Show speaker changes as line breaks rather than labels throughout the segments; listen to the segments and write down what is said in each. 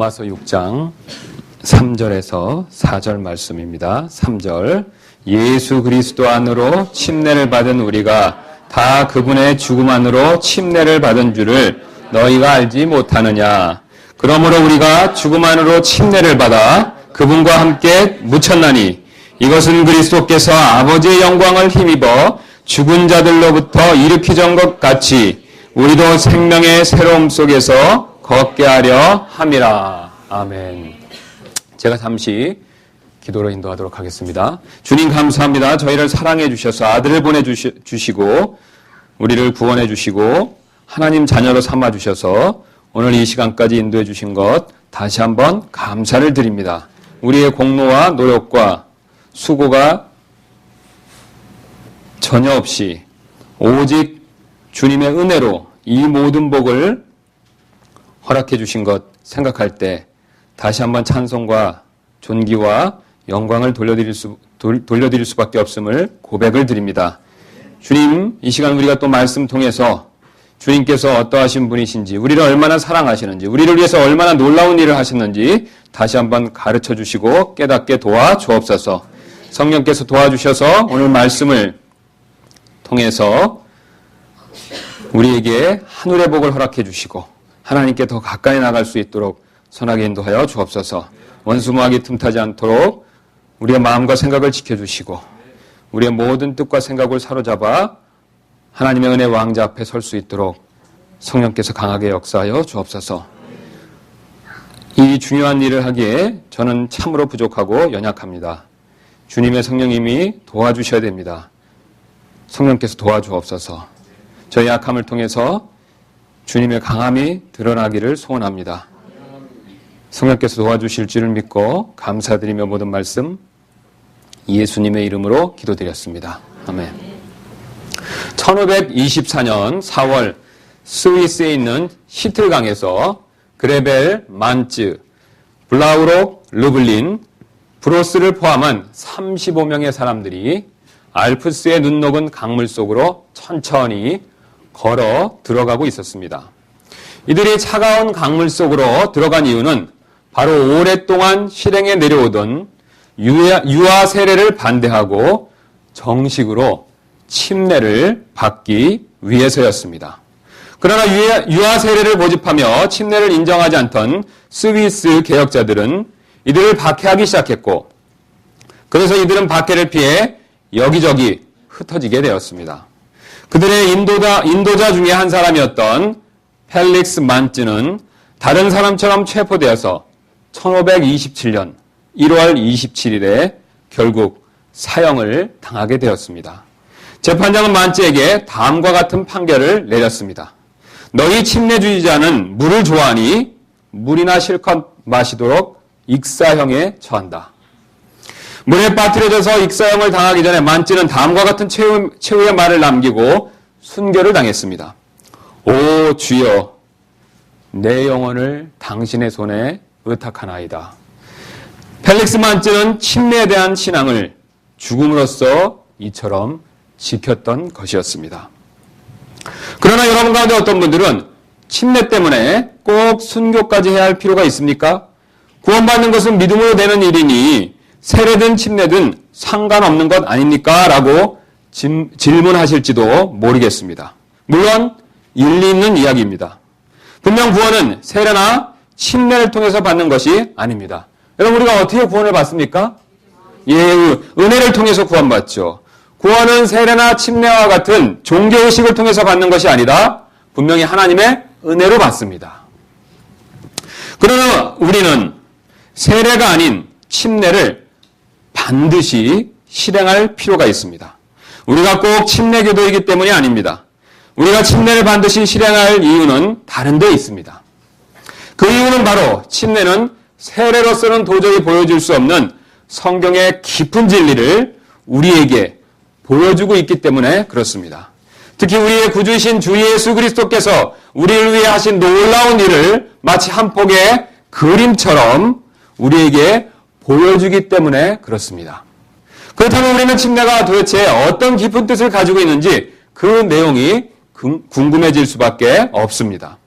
로마서 6장 3절에서 4절 말씀입니다. 3절 예수 그리스도 안으로 침례를 받은 우리가 다 그분의 죽음 안으로 침례를 받은 줄을 너희가 알지 못하느냐. 그러므로 우리가 죽음 안으로 침례를 받아 그분과 함께 묻혔나니 이것은 그리스도께서 아버지의 영광을 힘입어 죽은 자들로부터 일으키신 것 같이 우리도 생명의 새로움 속에서 걷게 하려 함이라. 아멘. 제가 잠시 기도로 인도하도록 하겠습니다. 주님 감사합니다. 저희를 사랑해 주셔서 아들을 보내주시고 우리를 구원해 주시고 하나님 자녀로 삼아 주셔서 오늘 이 시간까지 인도해 주신 것 다시 한번 감사를 드립니다. 우리의 공로와 노력과 수고가 전혀 없이 오직 주님의 은혜로 이 모든 복을 허락해 주신 것 생각할 때 다시 한번 찬송과 존귀와 영광을 돌려드릴 수밖에 없음을 고백을 드립니다. 주님, 이 시간 우리가 또 말씀 통해서 주님께서 어떠하신 분이신지, 우리를 얼마나 사랑하시는지, 우리를 위해서 얼마나 놀라운 일을 하셨는지 다시 한번 가르쳐 주시고 깨닫게 도와주옵소서. 성령께서 도와주셔서 오늘 말씀을 통해서 우리에게 하늘의 복을 허락해 주시고 하나님께 더 가까이 나갈 수 있도록 선하게 인도하여 주옵소서. 원수무하게 틈타지 않도록 우리의 마음과 생각을 지켜주시고 우리의 모든 뜻과 생각을 사로잡아 하나님의 은혜 왕자 앞에 설 수 있도록 성령께서 강하게 역사하여 주옵소서. 이 중요한 일을 하기에 저는 참으로 부족하고 연약합니다. 주님의 성령님이 도와주셔야 됩니다. 성령께서 도와주옵소서. 저의 약함을 통해서 주님의 강함이 드러나기를 소원합니다. 성령께서 도와주실 줄을 믿고 감사드리며 모든 말씀 예수님의 이름으로 기도드렸습니다. 아멘. 1524년 4월 스위스에 있는 시틀강에서 그레벨, 만츠, 블라우록, 르블린, 브로스를 포함한 35명의 사람들이 알프스의 눈 녹은 강물 속으로 천천히 걸어 들어가고 있었습니다. 이들이 차가운 강물 속으로 들어간 이유는 바로 오랫동안 실행에 내려오던 유아 세례를 반대하고 정식으로 침례를 받기 위해서였습니다. 그러나 유아 세례를 모집하며 침례를 인정하지 않던 스위스 개혁자들은 이들을 박해하기 시작했고 그래서 이들은 박해를 피해 여기저기 흩어지게 되었습니다. 그들의 인도자 중에 한 사람이었던 펠릭스 만츠는 다른 사람처럼 체포되어서 1527년 1월 27일에 결국 사형을 당하게 되었습니다. 재판장은 만츠에게 다음과 같은 판결을 내렸습니다. 너희 침례주의자는 물을 좋아하니 물이나 실컷 마시도록 익사형에 처한다. 물에 빠뜨려져서 익사형을 당하기 전에 만츠는 다음과 같은 최후의 말을 남기고 순교를 당했습니다. 오 주여, 내 영혼을 당신의 손에 의탁하나이다. 펠릭스 만츠는 침례에 대한 신앙을 죽음으로써 이처럼 지켰던 것이었습니다. 그러나 여러분 가운데 어떤 분들은 침례 때문에 꼭 순교까지 해야 할 필요가 있습니까? 구원받는 것은 믿음으로 되는 일이니 세례든 침례든 상관없는 것 아닙니까? 라고 질문하실지도 모르겠습니다. 물론 일리 있는 이야기입니다. 분명 구원은 세례나 침례를 통해서 받는 것이 아닙니다. 여러분 우리가 어떻게 구원을 받습니까? 은혜를 통해서 구원받죠. 구원은 세례나 침례와 같은 종교의식을 통해서 받는 것이 아니라 분명히 하나님의 은혜로 받습니다. 그러나 우리는 세례가 아닌 침례를 반드시 실행할 필요가 있습니다. 우리가 꼭 침례교도이기 때문이 아닙니다. 우리가 침례를 반드시 실행할 이유는 다른 데 있습니다. 그 이유는 바로 침례는 세례로서는 도저히 보여줄 수 없는 성경의 깊은 진리를 우리에게 보여주고 있기 때문에 그렇습니다. 특히 우리의 구주이신 주 예수 그리스도께서 우리를 위해 하신 놀라운 일을 마치 한 폭의 그림처럼 우리에게 보여주기 때문에 그렇습니다. 그렇다면 우리는 침례가 도대체 어떤 깊은 뜻을 가지고 있는지 그 내용이 궁금해질 수밖에 없습니다.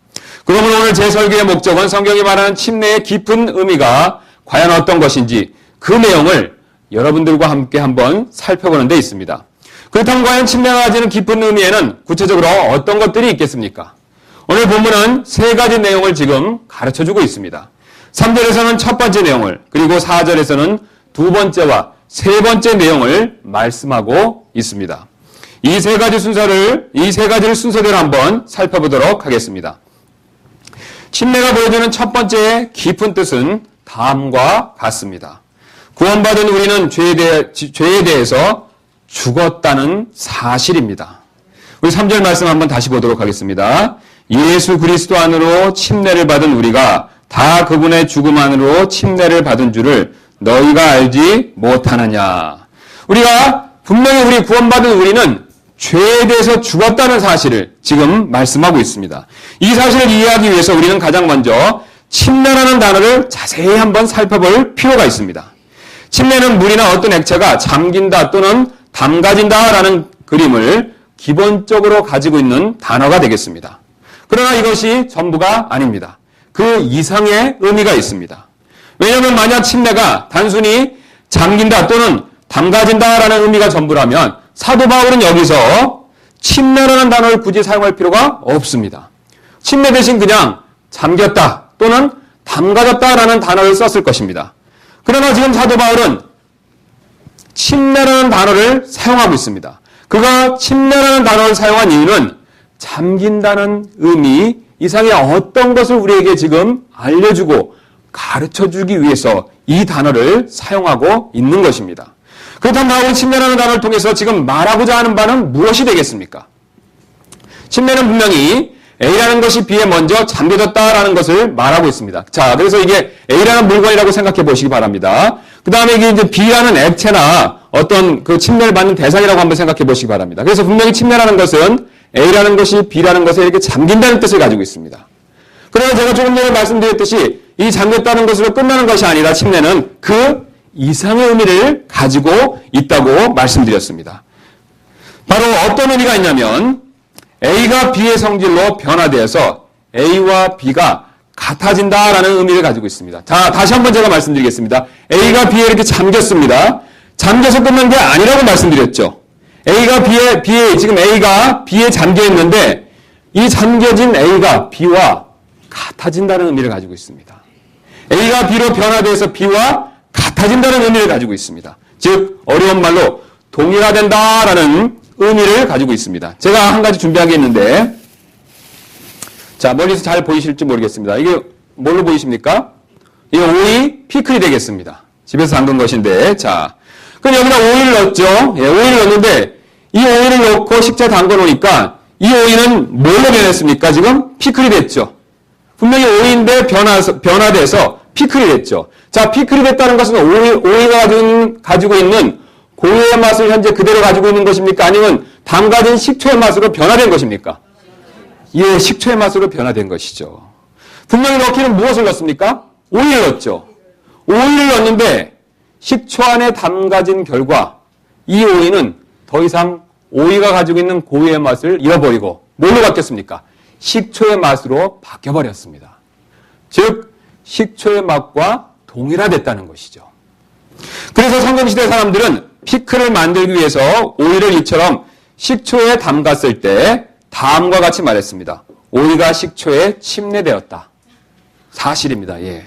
그러면 오늘 제 설교의 목적은 성경이 말하는 침례의 깊은 의미가 과연 어떤 것인지 그 내용을 여러분들과 함께 한번 살펴보는 데 있습니다. 그렇다면 과연 침례가 가지는 깊은 의미에는 구체적으로 어떤 것들이 있겠습니까? 오늘 본문은 세 가지 내용을 지금 가르쳐주고 있습니다. 3절에서는 첫 번째 내용을, 그리고 4절에서는 두 번째와 세 번째 내용을 말씀하고 있습니다. 이 세 가지를 순서대로 한번 살펴보도록 하겠습니다. 침례가 보여주는 첫 번째 깊은 뜻은 다음과 같습니다. 구원받은 우리는 죄에 대해서 죽었다는 사실입니다. 우리 3절 말씀 한번 다시 보도록 하겠습니다. 예수 그리스도 안으로 침례를 받은 우리가 다 그분의 죽음 안으로 침례를 받은 줄을 너희가 알지 못하느냐. 우리가 분명히 우리 구원받은 우리는 죄에 대해서 죽었다는 사실을 지금 말씀하고 있습니다. 이 사실을 이해하기 위해서 우리는 가장 먼저 침례라는 단어를 자세히 한번 살펴볼 필요가 있습니다. 침례는 물이나 어떤 액체가 잠긴다 또는 담가진다라는 그림을 기본적으로 가지고 있는 단어가 되겠습니다. 그러나 이것이 전부가 아닙니다. 그 이상의 의미가 있습니다. 왜냐하면 만약 침례가 단순히 잠긴다 또는 담가진다라는 의미가 전부라면 사도 바울은 여기서 침례라는 단어를 굳이 사용할 필요가 없습니다. 침례 대신 그냥 잠겼다 또는 담가졌다라는 단어를 썼을 것입니다. 그러나 지금 사도 바울은 침례라는 단어를 사용하고 있습니다. 그가 침례라는 단어를 사용한 이유는 잠긴다는 의미 이상의 어떤 것을 우리에게 지금 알려주고 가르쳐주기 위해서 이 단어를 사용하고 있는 것입니다. 그렇다면 바울은 침례라는 단어를 통해서 지금 말하고자 하는 바는 무엇이 되겠습니까? 침례는 분명히 A라는 것이 B에 먼저 잠겨졌다라는 것을 말하고 있습니다. 자, 그래서 이게 A라는 물건이라고 생각해 보시기 바랍니다. 그 다음에 이게 이제 B라는 액체나 어떤 그 침례를 받는 대상이라고 한번 생각해 보시기 바랍니다. 그래서 분명히 침례라는 것은 A라는 것이 B라는 것에 이렇게 잠긴다는 뜻을 가지고 있습니다. 그러나 제가 조금 전에 말씀드렸듯이 이 잠겼다는 것으로 끝나는 것이 아니라 침례는 그 이상의 의미를 가지고 있다고 말씀드렸습니다. 바로 어떤 의미가 있냐면 A가 B의 성질로 변화되어서 A와 B가 같아진다라는 의미를 가지고 있습니다. 자, 다시 한번 제가 말씀드리겠습니다. A가 B에 이렇게 잠겼습니다. 잠겨서 끝난 게 아니라고 말씀드렸죠. 지금 A가 B에 잠겨 있는데 이 잠겨진 A가 B와 같아진다는 의미를 가지고 있습니다. A가 B로 변화돼서 B와 같아진다는 의미를 가지고 있습니다. 즉 어려운 말로 동일화된다라는 의미를 가지고 있습니다. 제가 한 가지 준비한 게 있는데 자, 멀리서 잘 보이실지 모르겠습니다. 이게 뭘로 보이십니까? 이게 오이 피클이 되겠습니다. 집에서 담근 것인데 자, 그럼 여기다 오이를 넣었죠. 예, 오이를 넣었는데 이 오이를 넣고 식초에 담궈 놓으니까 이 오이는 뭘로 변했습니까? 지금 피클이 됐죠. 분명히 오이인데 변화돼서 피클이 됐죠. 자, 피클이 됐다는 것은 오이가 가지고 있는 고유의 맛을 현재 그대로 가지고 있는 것입니까? 아니면 담가진 식초의 맛으로 변화된 것입니까? 예, 식초의 맛으로 변화된 것이죠. 분명히 넣기는 무엇을 넣습니까? 오이를 넣었죠. 오이를 넣었는데 식초 안에 담가진 결과 이 오이는 더 이상 오이가 가지고 있는 고유의 맛을 잃어버리고 뭘로 바뀌었습니까? 식초의 맛으로 바뀌어버렸습니다. 즉 식초의 맛과 동일화됐다는 것이죠. 그래서 성경시대 사람들은 피클을 만들기 위해서 오이를 이처럼 식초에 담갔을 때 다음과 같이 말했습니다. 오이가 식초에 침례되었다. 사실입니다. 예.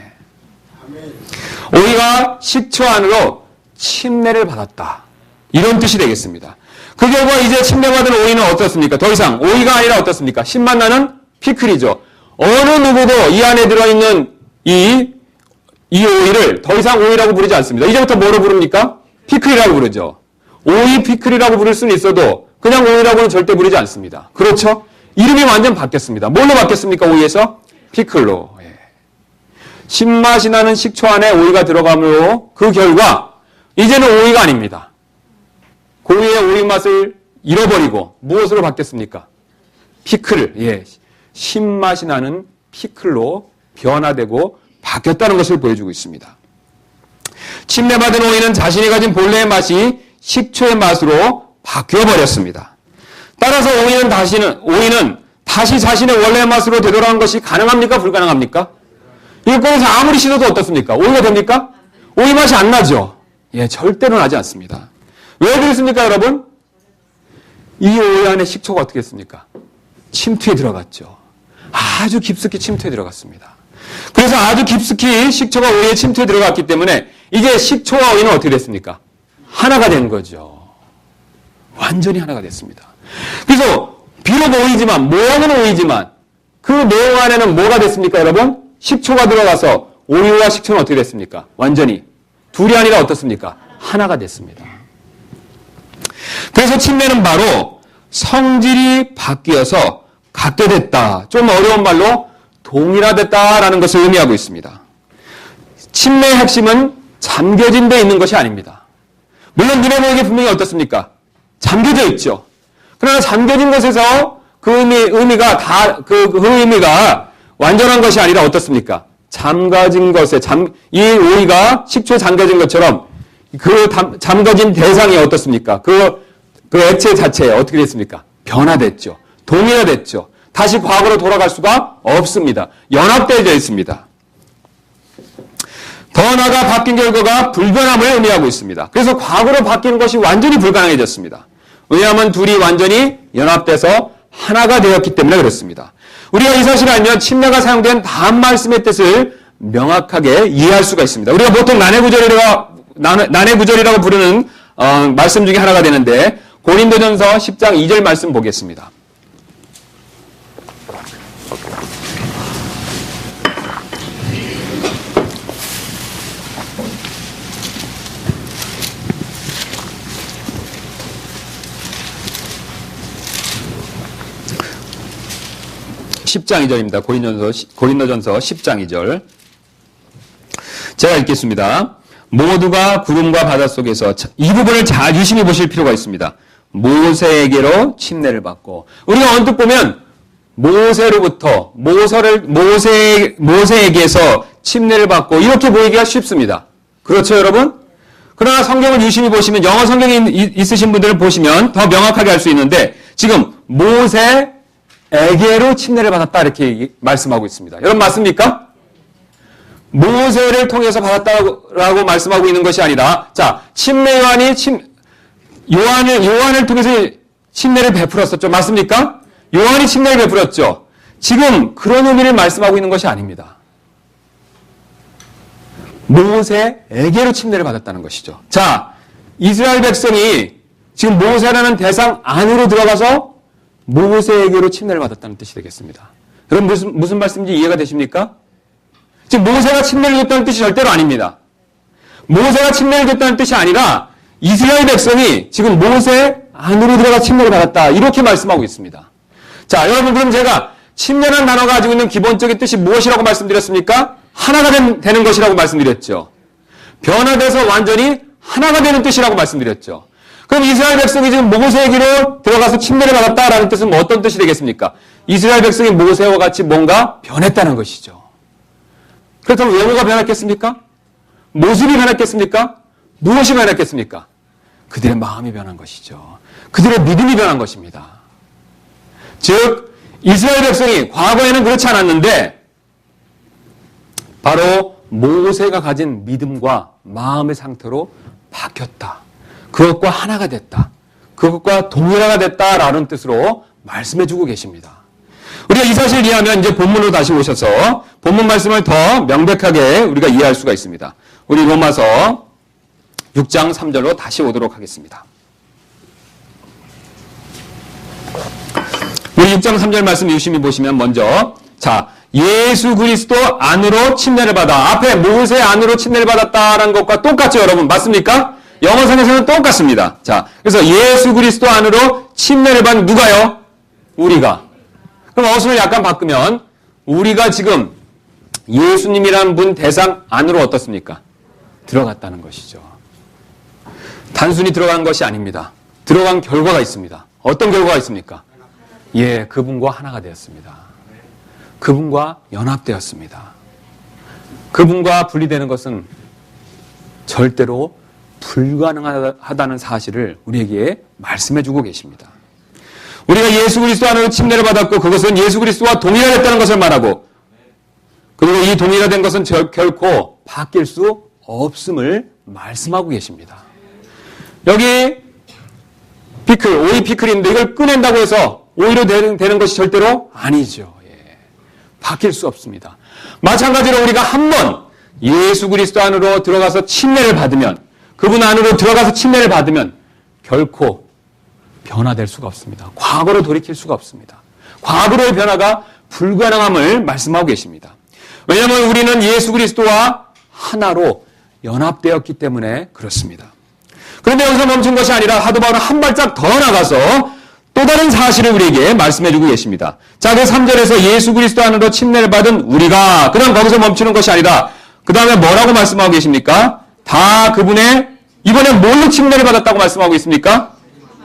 오이가 식초 안으로 침례를 받았다. 이런 뜻이 되겠습니다. 그 결과 이제 침례받은 오이는 어떻습니까? 더 이상 오이가 아니라 어떻습니까? 신맛 나는 피클이죠. 어느 누구도 이 안에 들어있는 이 오이를 더 이상 오이라고 부르지 않습니다. 이제부터 뭐로 부릅니까? 피클이라고 부르죠. 오이 피클이라고 부를 수는 있어도 그냥 오이라고는 절대 부르지 않습니다. 그렇죠? 이름이 완전 바뀌었습니다. 뭘로 바뀌었습니까? 오이에서? 피클로. 예. 신맛이 나는 식초 안에 오이가 들어감으로 그 결과 이제는 오이가 아닙니다. 고유의 오이 맛을 잃어버리고 무엇으로 바뀌었습니까? 피클. 예. 신맛이 나는 피클로 변화되고 바뀌었다는 것을 보여주고 있습니다. 침례받은 오이는 자신이 가진 본래의 맛이 식초의 맛으로 바뀌어버렸습니다. 따라서 오이는 다시 자신의 원래 맛으로 되돌아온 것이 가능합니까? 불가능합니까? 이거에서 아무리 시도도 어떻습니까? 오이가 됩니까? 오이 맛이 안 나죠? 예, 절대로 나지 않습니다. 왜 그렇습니까, 여러분? 이 오이 안에 식초가 어떻게 했습니까? 침투에 들어갔죠. 아주 깊숙이 침투에 들어갔습니다. 그래서 아주 깊숙이 식초가 오이에 침투에 들어갔기 때문에 이제 식초와 오이는 어떻게 됐습니까? 하나가 된 거죠. 완전히 하나가 됐습니다. 그래서 비록 오이지만, 모양은 오이지만 그 내용 안에는 뭐가 됐습니까, 여러분? 식초가 들어가서 오이와 식초는 어떻게 됐습니까? 완전히 둘이 아니라 어떻습니까? 하나가 됐습니다. 그래서 침례는 바로 성질이 바뀌어서 같게 됐다. 좀 어려운 말로 동일화됐다라는 것을 의미하고 있습니다. 침례의 핵심은 잠겨진 데 있는 것이 아닙니다. 물론 눈에 보이게 분명히 어떻습니까? 잠겨져 있죠. 그러나 잠겨진 것에서 그 의미가 완전한 것이 아니라 어떻습니까? 잠가진 것에, 이 오이가 식초에 잠겨진 것처럼 그 잠가진 대상이 어떻습니까? 그 액체 자체에 어떻게 됐습니까? 변화됐죠. 동일화됐죠. 다시 과거로 돌아갈 수가 없습니다. 연합되어져 있습니다. 더 나아가 바뀐 결과가 불변함을 의미하고 있습니다. 그래서 과거로 바뀌는 것이 완전히 불가능해졌습니다. 왜냐하면 둘이 완전히 연합돼서 하나가 되었기 때문에 그렇습니다. 우리가 이 사실을 알면 침례가 사용된 다음 말씀의 뜻을 명확하게 이해할 수가 있습니다. 우리가 보통 난해구절이라고 부르는 말씀 중에 하나가 되는데 고린도전서 10장 2절 말씀 보겠습니다. (10장 2절입니다. 고린도전서 10장 2절. 제가 읽겠습니다. 모두가 구름과 바다 속에서 이 부분을 잘 유심히 보실 필요가 있습니다. 모세에게로 침례를 받고, 우리가 언뜻 보면 모세로부터 모세에게서 침례를 받고 이렇게 보이기가 쉽습니다. 그렇죠, 여러분? 그러나 성경을 유심히 보시면, 영어 성경이 있으신 분들을 보시면 더 명확하게 알 수 있는데, 지금 모세에게로 침례를 받았다 이렇게 말씀하고 있습니다. 여러분 맞습니까? 모세를 통해서 받았다라고 말씀하고 있는 것이 아니라, 자, 침례 요한이 요한을 통해서 침례를 베풀었었죠. 맞습니까? 요한이 침례를 베풀었죠. 지금 그런 의미를 말씀하고 있는 것이 아닙니다. 모세에게로 침례를 받았다는 것이죠. 자, 이스라엘 백성이 지금 모세라는 대상 안으로 들어가서 모세에게로 침례를 받았다는 뜻이 되겠습니다. 여러분 무슨 말씀인지 이해가 되십니까? 지금 모세가 침례를 줬다는 뜻이 절대로 아닙니다. 모세가 침례를 줬다는 뜻이 아니라 이스라엘 백성이 지금 모세 안으로 들어가 침례를 받았다 이렇게 말씀하고 있습니다. 자, 여러분 그럼 제가 침례라는 단어가 가지고 있는 기본적인 뜻이 무엇이라고 말씀드렸습니까? 하나가 되는 것이라고 말씀드렸죠. 변화돼서 완전히 하나가 되는 뜻이라고 말씀드렸죠. 그럼 이스라엘 백성이 지금 모세에게로 들어가서 침례를 받았다라는 뜻은 뭐 어떤 뜻이 되겠습니까? 이스라엘 백성이 모세와 같이 뭔가 변했다는 것이죠. 그렇다면 외모가 변했겠습니까? 모습이 변했겠습니까? 무엇이 변했겠습니까? 그들의 마음이 변한 것이죠. 그들의 믿음이 변한 것입니다. 즉 이스라엘 백성이 과거에는 그렇지 않았는데 바로 모세가 가진 믿음과 마음의 상태로 바뀌었다. 그것과 하나가 됐다. 그것과 동일화가 됐다라는 뜻으로 말씀해주고 계십니다. 우리가 이 사실을 이해하면 이제 본문으로 다시 오셔서 본문 말씀을 더 명백하게 우리가 이해할 수가 있습니다. 우리 로마서 6장 3절로 다시 오도록 하겠습니다. 우리 6장 3절 말씀 유심히 보시면 먼저, 자, 예수 그리스도 안으로 침례를 받아. 앞에 모세 안으로 침례를 받았다라는 것과 똑같죠, 여러분? 맞습니까? 영어상에서는 똑같습니다. 자, 그래서 예수 그리스도 안으로 침례를 받은 누가요? 우리가. 그럼 어순을 약간 바꾸면 우리가 지금 예수님이라는 분 대상 안으로 어떻습니까? 들어갔다는 것이죠. 단순히 들어간 것이 아닙니다. 들어간 결과가 있습니다. 어떤 결과가 있습니까? 예, 그분과 하나가 되었습니다. 그분과 연합되었습니다. 그분과 분리되는 것은 절대로 불가능하다는 사실을 우리에게 말씀해주고 계십니다. 우리가 예수 그리스도 안으로 침례를 받았고 그것은 예수 그리스도와 동일하였다는 것을 말하고 그리고 이 동일화된 것은 결코 바뀔 수 없음을 말씀하고 계십니다. 여기 피클, 오이 피클인데 이걸 꺼낸다고 해서 오이로 되는 것이 절대로 아니죠. 예. 바뀔 수 없습니다. 마찬가지로 우리가 한번 예수 그리스도 안으로 들어가서 침례를 받으면 그분 안으로 들어가서 침례를 받으면 결코 변화될 수가 없습니다. 과거로 돌이킬 수가 없습니다. 과거로의 변화가 불가능함을 말씀하고 계십니다. 왜냐하면 우리는 예수 그리스도와 하나로 연합되었기 때문에 그렇습니다. 그런데 여기서 멈춘 것이 아니라 사도 바울은 한 발짝 더 나가서 또 다른 사실을 우리에게 말씀해주고 계십니다. 자, 그 3절에서 예수 그리스도 안으로 침례를 받은 우리가 그냥 거기서 멈추는 것이 아니라 그 다음에 뭐라고 말씀하고 계십니까? 다 그분의 이번에 뭘로 침례를 받았다고 말씀하고 있습니까?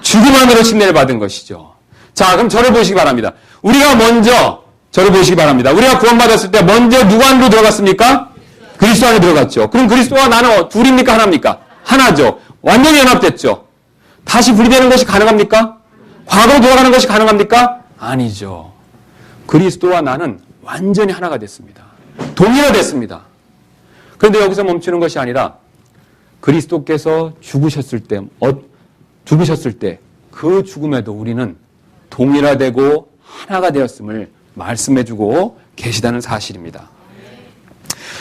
죽음 안으로 침례를 받은 것이죠. 자, 그럼 저를 보시기 바랍니다. 우리가 먼저 저를 보시기 바랍니다. 우리가 구원받았을 때 먼저 누구 안으로 들어갔습니까? 그리스도 안에 들어갔죠. 그럼 그리스도와 나는 둘입니까? 하나입니까? 하나죠. 완전히 연합됐죠. 다시 분리되는 것이 가능합니까? 과거로 돌아가는 것이 가능합니까? 아니죠. 그리스도와 나는 완전히 하나가 됐습니다. 동일화됐습니다. 그런데 여기서 멈추는 것이 아니라 그리스도께서 죽으셨을 때 그 죽음에도 우리는 동일화되고 하나가 되었음을 말씀해주고 계시다는 사실입니다.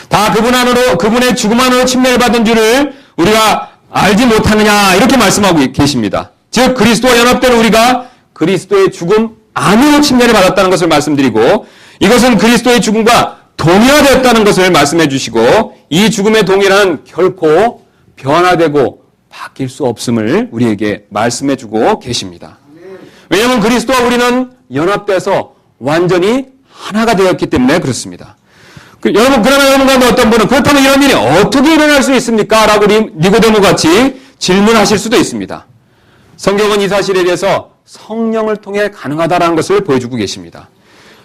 다 그분 안으로, 그분의 죽음 안으로 침례를 받은 줄을 우리가 알지 못하느냐 이렇게 말씀하고 계십니다. 즉 그리스도와 연합된 우리가 그리스도의 죽음 안으로 침례를 받았다는 것을 말씀드리고 이것은 그리스도의 죽음과 동일화되었다는 것을 말씀해 주시고 이 죽음의 동일화는 결코 변화되고 바뀔 수 없음을 우리에게 말씀해 주고 계십니다. 왜냐하면 그리스도와 우리는 연합돼서 완전히 하나가 되었기 때문에 그렇습니다. 여러분, 그러면 여러분 가운데 어떤 분은 그렇다면 이런 일이 어떻게 일어날 수 있습니까? 라고 니고데모 같이 질문하실 수도 있습니다. 성경은 이 사실에 대해서 성령을 통해 가능하다는 것을 보여주고 계십니다.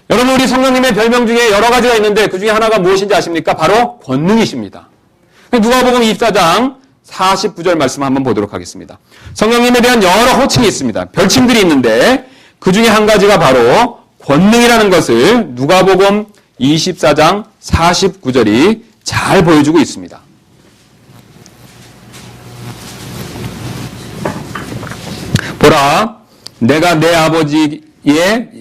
여러분, 우리 성령님의 별명 중에 여러 가지가 있는데 그 중에 하나가 무엇인지 아십니까? 바로 권능이십니다. 누가복음 24장 49절 말씀 한번 보도록 하겠습니다. 성령님에 대한 여러 호칭이 있습니다. 별칭들이 있는데 그 중에 한 가지가 바로 권능이라는 것을 누가복음 24장 49절이 잘 보여주고 있습니다. 보라, 내가 내 아버지의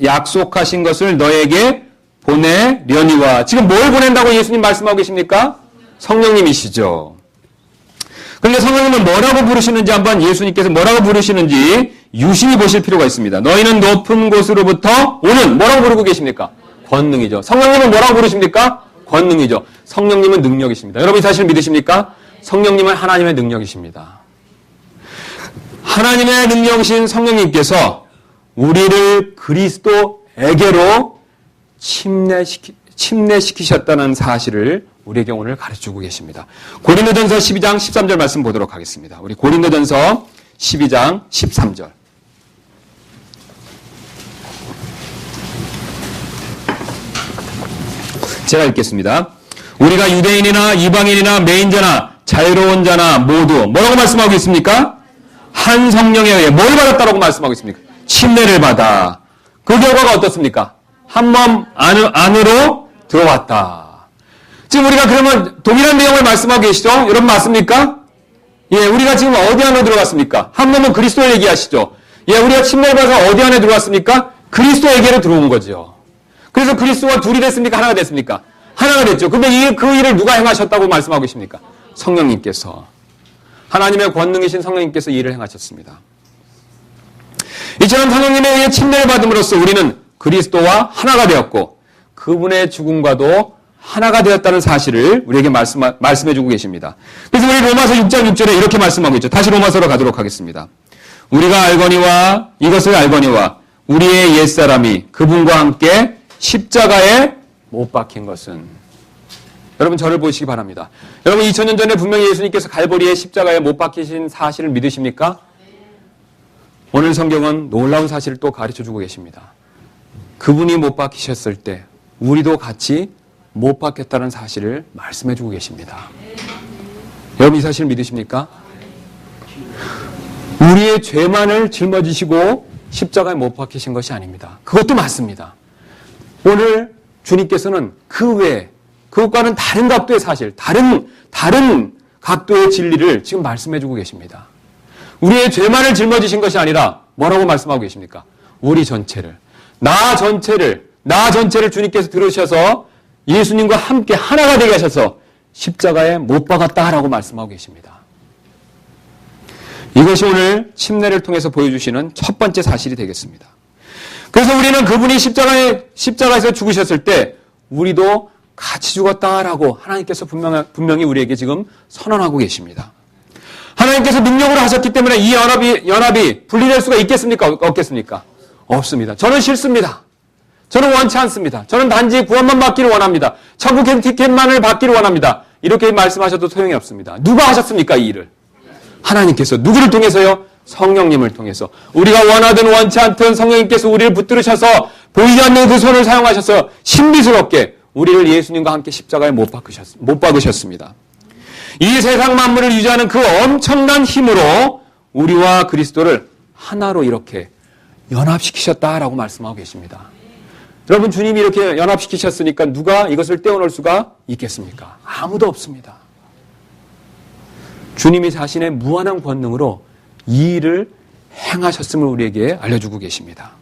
약속하신 것을 너에게 보내려니와. 지금 뭘 보낸다고 예수님 말씀하고 계십니까? 성령님이시죠. 그런데 성령님은 뭐라고 부르시는지 한번 예수님께서 뭐라고 부르시는지 유심히 보실 필요가 있습니다. 너희는 높은 곳으로부터 오는 뭐라고 부르고 계십니까? 권능이죠. 성령님은 뭐라고 부르십니까? 권능이죠. 성령님은 능력이십니다. 여러분 이 사실 믿으십니까? 성령님은 하나님의 능력이십니다. 하나님의 능력이신 성령님께서 우리를 그리스도에게로 침례시키셨다는 사실을 우리에게 오늘 가르쳐주고 계십니다. 고린도전서 12장 13절 말씀 보도록 하겠습니다. 우리 고린도전서 12장 13절. 제가 읽겠습니다. 우리가 유대인이나 이방인이나 매인자나 자유로운 자나 모두 뭐라고 말씀하고 있습니까? 한 성령에 의해 뭘 받았다라고 말씀하고 있습니까? 침례를 받아. 그 결과가 어떻습니까? 한 몸 안으로 들어왔다. 지금 우리가 그러면 동일한 내용을 말씀하고 계시죠? 여러분 맞습니까? 예, 우리가 지금 어디 안으로 들어갔습니까? 한 몸은 그리스도를 얘기하시죠? 예, 우리가 침례를 받아서 어디 안에 들어왔습니까? 그리스도에게로 들어온 거죠. 그래서 그리스도와 둘이 됐습니까? 하나가 됐습니까? 하나가 됐죠. 근데 그 일을 누가 행하셨다고 말씀하고 계십니까? 성령님께서. 하나님의 권능이신 성령님께서 이 일을 행하셨습니다. 이처럼 성령님에 의해 침례를 받음으로써 우리는 그리스도와 하나가 되었고 그분의 죽음과도 하나가 되었다는 사실을 우리에게 말씀해주고 계십니다. 그래서 우리 로마서 6장 6절에 이렇게 말씀하고 있죠. 다시 로마서로 가도록 하겠습니다. 우리가 알거니와 이것을 알거니와 우리의 옛사람이 그분과 함께 십자가에 못 박힌 것은. 여러분 저를 보시기 바랍니다. 여러분 2000년 전에 분명히 예수님께서 갈보리의 십자가에 못 박히신 사실을 믿으십니까? 오늘 성경은 놀라운 사실을 또 가르쳐주고 계십니다. 그분이 못 박히셨을 때 우리도 같이 못 박혔다는 사실을 말씀해주고 계십니다. 여러분 이 사실 믿으십니까? 우리의 죄만을 짊어지시고 십자가에 못 박히신 것이 아닙니다. 그것도 맞습니다. 오늘 주님께서는 그 외에 그것과는 다른 각도의 사실, 다른 각도의 진리를 지금 말씀해 주고 계십니다. 우리의 죄만을 짊어지신 것이 아니라 뭐라고 말씀하고 계십니까? 우리 전체를, 나 전체를 주님께서 들으셔서 예수님과 함께 하나가 되게 하셔서 십자가에 못 박았다라고 말씀하고 계십니다. 이것이 오늘 침례를 통해서 보여주시는 첫 번째 사실이 되겠습니다. 그래서 우리는 그분이 십자가에서 죽으셨을 때 우리도 같이 죽었다라고 하나님께서 분명히 우리에게 지금 선언하고 계십니다. 하나님께서 능력으로 하셨기 때문에 이 연합이 분리될 수가 있겠습니까? 없겠습니까? 없습니다. 저는 싫습니다. 저는 원치 않습니다. 저는 단지 구원만 받기를 원합니다. 천국 티켓만을 받기를 원합니다. 이렇게 말씀하셔도 소용이 없습니다. 누가 하셨습니까? 이 일을. 하나님께서. 누구를 통해서요? 성령님을 통해서. 우리가 원하든 원치 않든 성령님께서 우리를 붙들으셔서 보이지 않는 그 손을 사용하셔서 신비스럽게 우리를 예수님과 함께 십자가에 못 박으셨습니다. 이 세상 만물을 유지하는 그 엄청난 힘으로 우리와 그리스도를 하나로 이렇게 연합시키셨다라고 말씀하고 계십니다. 여러분, 주님이 이렇게 연합시키셨으니까 누가 이것을 떼어놓을 수가 있겠습니까? 아무도 없습니다. 주님이 자신의 무한한 권능으로 이 일을 행하셨음을 우리에게 알려주고 계십니다.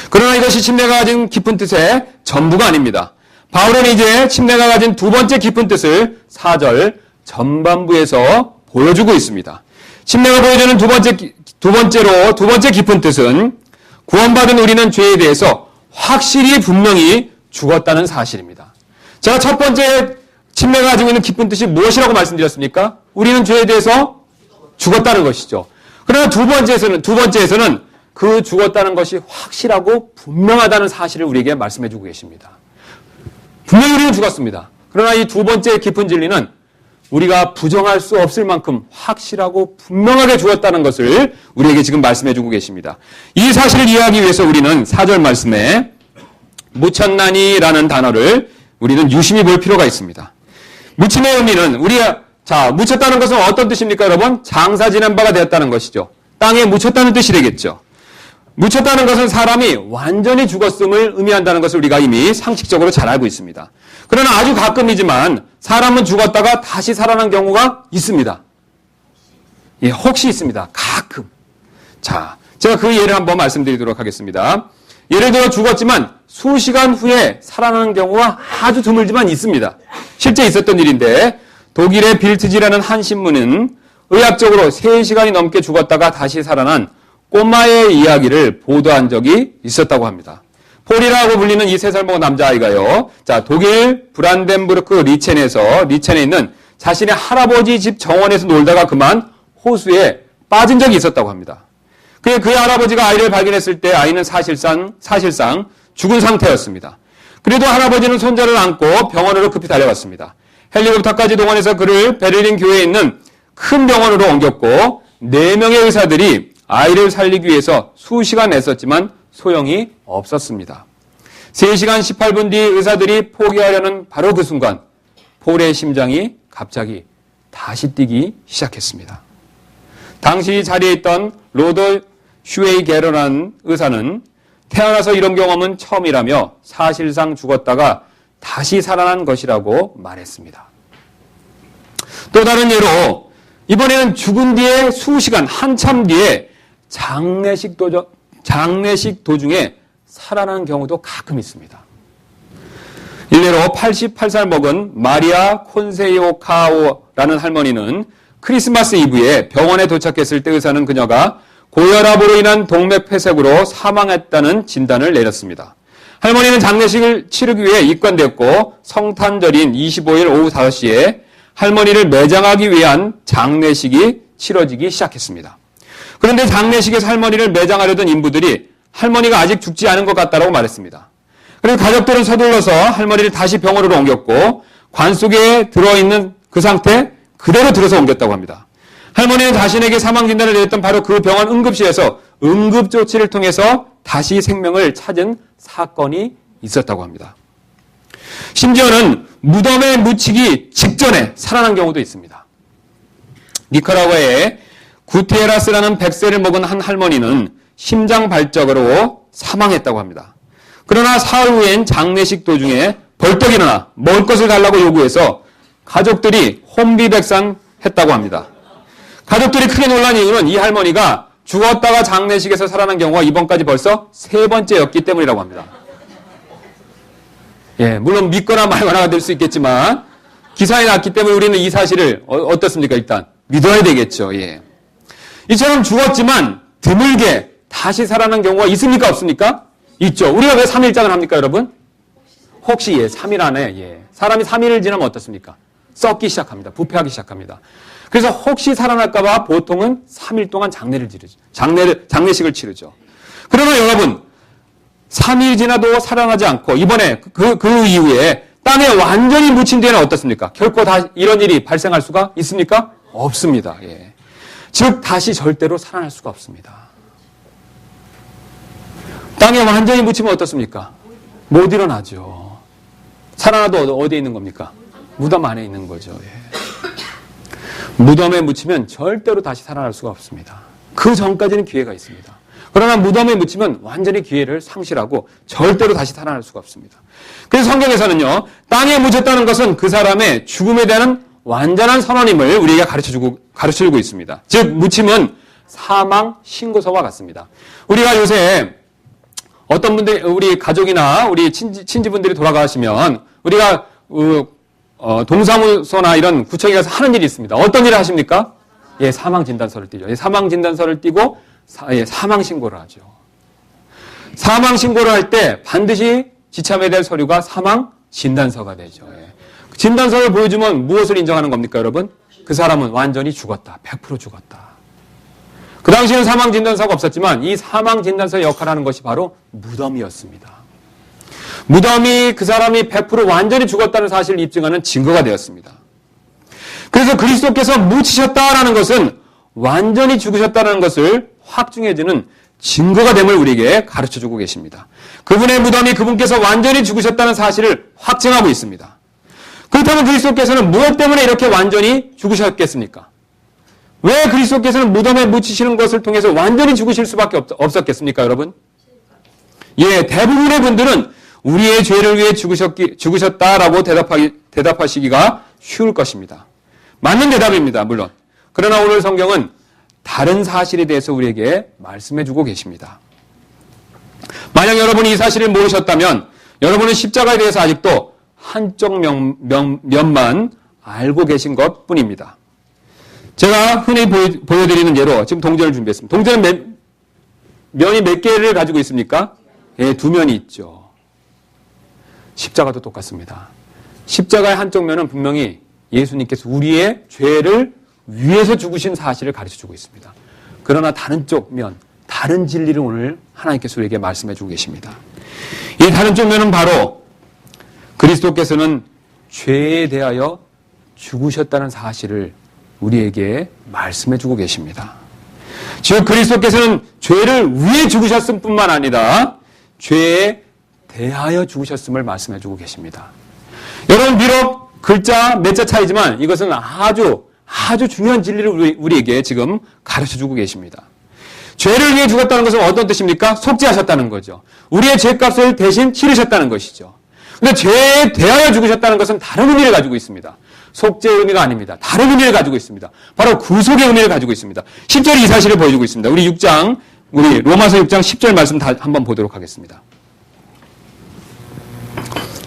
그러나 이것이 침례가 가진 깊은 뜻의 전부가 아닙니다. 바울은 이제 침례가 가진 두 번째 깊은 뜻을 4절 전반부에서 보여주고 있습니다. 침례가 보여주는 두 번째 깊은 뜻은 구원받은 우리는 죄에 대해서 확실히 분명히 죽었다는 사실입니다. 제가 첫 번째 침례가 가지고 있는 깊은 뜻이 무엇이라고 말씀드렸습니까? 우리는 죄에 대해서 죽었다는 것이죠. 그러나 두 번째에서는 그 죽었다는 것이 확실하고 분명하다는 사실을 우리에게 말씀해주고 계십니다. 분명히 우리는 죽었습니다. 그러나 이 두 번째 깊은 진리는 우리가 부정할 수 없을 만큼 확실하고 분명하게 죽었다는 것을 우리에게 지금 말씀해주고 계십니다. 이 사실을 이해하기 위해서 우리는 4절 말씀에 묻혔나니라는 단어를 우리는 유심히 볼 필요가 있습니다. 묻힘의 의미는 묻혔다는 것은 어떤 뜻입니까, 여러분? 장사 지낸 바가 되었다는 것이죠. 땅에 묻혔다는 뜻이 되겠죠. 묻혔다는 것은 사람이 완전히 죽었음을 의미한다는 것을 우리가 이미 상식적으로 잘 알고 있습니다. 그러나 아주 가끔이지만 사람은 죽었다가 다시 살아난 경우가 있습니다. 예, 혹시 있습니다. 가끔. 자, 제가 그 예를 한번 말씀드리도록 하겠습니다. 예를 들어 죽었지만 수시간 후에 살아나는 경우가 아주 드물지만 있습니다. 실제 있었던 일인데 독일의 빌트지라는 한 신문은 의학적으로 3시간이 넘게 죽었다가 다시 살아난 꼬마의 이야기를 보도한 적이 있었다고 합니다. 폴이라고 불리는 이 3살 먹은 남자아이가요. 자, 독일 브란덴부르크 리첸에 있는 자신의 할아버지 집 정원에서 놀다가 그만 호수에 빠진 적이 있었다고 합니다. 그의 할아버지가 아이를 발견했을 때 아이는 사실상 죽은 상태였습니다. 그래도 할아버지는 손자를 안고 병원으로 급히 달려갔습니다. 헬리콥터까지 동원해서 그를 베를린 교회에 있는 큰 병원으로 옮겼고 4명의 의사들이 아이를 살리기 위해서 수시간 애썼지만 소용이 없었습니다. 3시간 18분 뒤 의사들이 포기하려는 바로 그 순간 폴의 심장이 갑자기 다시 뛰기 시작했습니다. 당시 자리에 있던 로더 슈웨이게러라는 의사는 태어나서 이런 경험은 처음이라며 사실상 죽었다가 다시 살아난 것이라고 말했습니다. 또 다른 예로 이번에는 죽은 뒤에 수시간 한참 뒤에 장례식 도중에 살아난 경우도 가끔 있습니다. 일례로 88살 먹은 마리아 콘세요카오라는 할머니는 크리스마스 이브에 병원에 도착했을 때 의사는 그녀가 고혈압으로 인한 동맥폐색으로 사망했다는 진단을 내렸습니다. 할머니는 장례식을 치르기 위해 입관되었고 성탄절인 25일 오후 5시에 할머니를 매장하기 위한 장례식이 치러지기 시작했습니다. 그런데 장례식에서 할머니를 매장하려던 인부들이 할머니가 아직 죽지 않은 것 같다고 말했습니다. 그래서 가족들은 서둘러서 할머니를 다시 병원으로 옮겼고 관 속에 들어있는 그 상태 그대로 들어서 옮겼다고 합니다. 할머니는 자신에게 사망 진단을 내렸던 바로 그 병원 응급실에서 응급조치를 통해서 다시 생명을 찾은 사건이 있었다고 합니다. 심지어는 무덤에 묻히기 직전에 살아난 경우도 있습니다. 니카라과의 구테라스라는 100세를 먹은 한 할머니는 심장발적으로 사망했다고 합니다. 그러나 사흘 후엔 장례식 도중에 벌떡 일어나 먹을 것을 달라고 요구해서 가족들이 혼비백산했다고 합니다. 가족들이 크게 놀란 이유는 이 할머니가 죽었다가 장례식에서 살아난 경우가 이번까지 벌써 3번째였기 때문이라고 합니다. 물론 믿거나 말거나가 될 수 있겠지만 기사에 났기 때문에 우리는 이 사실을 어떻습니까? 일단 믿어야 되겠죠. 이처럼 죽었지만 드물게 다시 살아난 경우가 있습니까? 없습니까? 있죠. 우리가 왜 3일장을 합니까, 여러분? 혹시 3일 안에 사람이 3일을 지나면 어떻습니까? 썩기 시작합니다. 부패하기 시작합니다. 그래서 혹시 살아날까 봐 보통은 3일 동안 장례식을 치르죠. 그러면 여러분 3일 지나도 살아나지 않고 이번에 그 이후에 땅에 완전히 묻힌 뒤에는 어떻습니까? 결코 이런 일이 발생할 수가 있습니까? 없습니다. 즉 다시 절대로 살아날 수가 없습니다. 땅에 완전히 묻히면 어떻습니까? 못 일어나죠. 살아나도 어디에 있는 겁니까? 무덤 안에 있는 거죠. 무덤에 묻히면 절대로 다시 살아날 수가 없습니다. 그 전까지는 기회가 있습니다. 그러나 무덤에 묻히면 완전히 기회를 상실하고 절대로 다시 살아날 수가 없습니다. 그래서 성경에서는요, 땅에 묻혔다는 것은 그 사람의 죽음에 대한 완전한 선언임을 우리에게 가르쳐주고 있습니다. 즉, 묻힘은 사망 신고서와 같습니다. 우리가 요새 어떤 분들, 우리 가족이나 우리 친지분들이 돌아가시면 우리가 동사무소나 이런 구청에 가서 하는 일이 있습니다. 어떤 일을 하십니까? 사망진단서를 띄죠. 사망진단서를 띄고 사망신고를 하죠. 사망신고를 할 때 반드시 지참해야 될 서류가 사망진단서가 되죠. 진단서를 보여주면 무엇을 인정하는 겁니까, 여러분? 그 사람은 완전히 죽었다. 100% 죽었다. 그 당시에는 사망진단서가 없었지만 이 사망진단서의 역할을 하는 것이 바로 무덤이었습니다. 무덤이 그 사람이 100% 완전히 죽었다는 사실을 입증하는 증거가 되었습니다. 그래서 그리스도께서 묻히셨다라는 것은 완전히 죽으셨다는 것을 확증해주는 증거가 됨을 우리에게 가르쳐주고 계십니다. 그분의 무덤이 그분께서 완전히 죽으셨다는 사실을 확증하고 있습니다. 그렇다면 그리스도께서는 무엇 때문에 이렇게 완전히 죽으셨겠습니까? 왜 그리스도께서는 무덤에 묻히시는 것을 통해서 완전히 죽으실 수밖에 없었겠습니까, 여러분? 대부분의 분들은 우리의 죄를 위해 죽으셨다라고 대답하시기가 쉬울 것입니다. 맞는 대답입니다, 물론. 그러나 오늘 성경은 다른 사실에 대해서 우리에게 말씀해주고 계십니다. 만약 여러분이 이 사실을 모르셨다면 여러분은 십자가에 대해서 아직도 한쪽 면만 알고 계신 것 뿐입니다. 제가 흔히 보여드리는 예로 지금 동전을 준비했습니다. 동전은 면이 몇 개를 가지고 있습니까? 2면이 있죠. 십자가도 똑같습니다. 십자가의 한쪽 면은 분명히 예수님께서 우리의 죄를 위해서 죽으신 사실을 가르쳐주고 있습니다. 그러나 다른 쪽 면, 다른 진리를 오늘 하나님께서 우리에게 말씀해주고 계십니다. 이 다른 쪽 면은 바로 그리스도께서는 죄에 대하여 죽으셨다는 사실을 우리에게 말씀해주고 계십니다. 즉 그리스도께서는 죄를 위해 죽으셨을 뿐만 아니라 죄에 대하여 죽으셨음을 말씀해주고 계십니다. 여러분 비록 글자 몇 자 차이지만 이것은 아주 중요한 진리를 우리에게 지금 가르쳐주고 계십니다. 죄를 위해 죽었다는 것은 어떤 뜻입니까? 속죄하셨다는 거죠. 우리의 죄값을 대신 치르셨다는 것이죠. 그런데 죄에 대하여 죽으셨다는 것은 다른 의미를 가지고 있습니다. 속죄의 의미가 아닙니다. 다른 의미를 가지고 있습니다. 바로 구속의 의미를 가지고 있습니다. 10절이 이 사실을 보여주고 있습니다. 우리 로마서 6장 10절 말씀 한번 보도록 하겠습니다.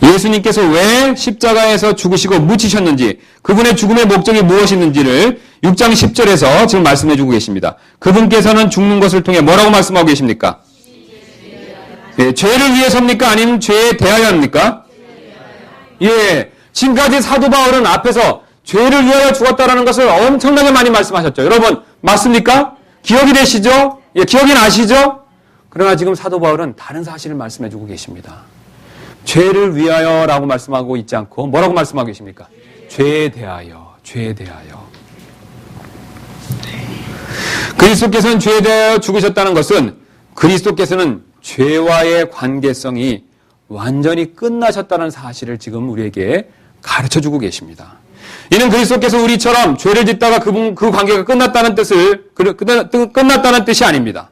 예수님께서 왜 십자가에서 죽으시고 묻히셨는지, 그분의 죽음의 목적이 무엇이었는지를 6장 10절에서 지금 말씀해주고 계십니다. 그분께서는 죽는 것을 통해 뭐라고 말씀하고 계십니까? 죄를 위해서입니까? 아니면 죄에 대하여입니까? 지금까지 사도 바울은 앞에서 죄를 위하여 죽었다라는 것을 엄청나게 많이 말씀하셨죠. 여러분 맞습니까? 기억이 되시죠? 기억이 나시죠? 그러나 지금 사도 바울은 다른 사실을 말씀해주고 계십니다. 죄를 위하여라고 말씀하고 있지 않고 뭐라고 말씀하고 계십니까? 죄에 대하여. 그리스도께서는 죄에 대하여 죽으셨다는 것은 그리스도께서는 죄와의 관계성이 완전히 끝나셨다는 사실을 지금 우리에게 가르쳐주고 계십니다. 이는 그리스도께서 우리처럼 죄를 짓다가 그 관계가 끝났다는 뜻이 아닙니다.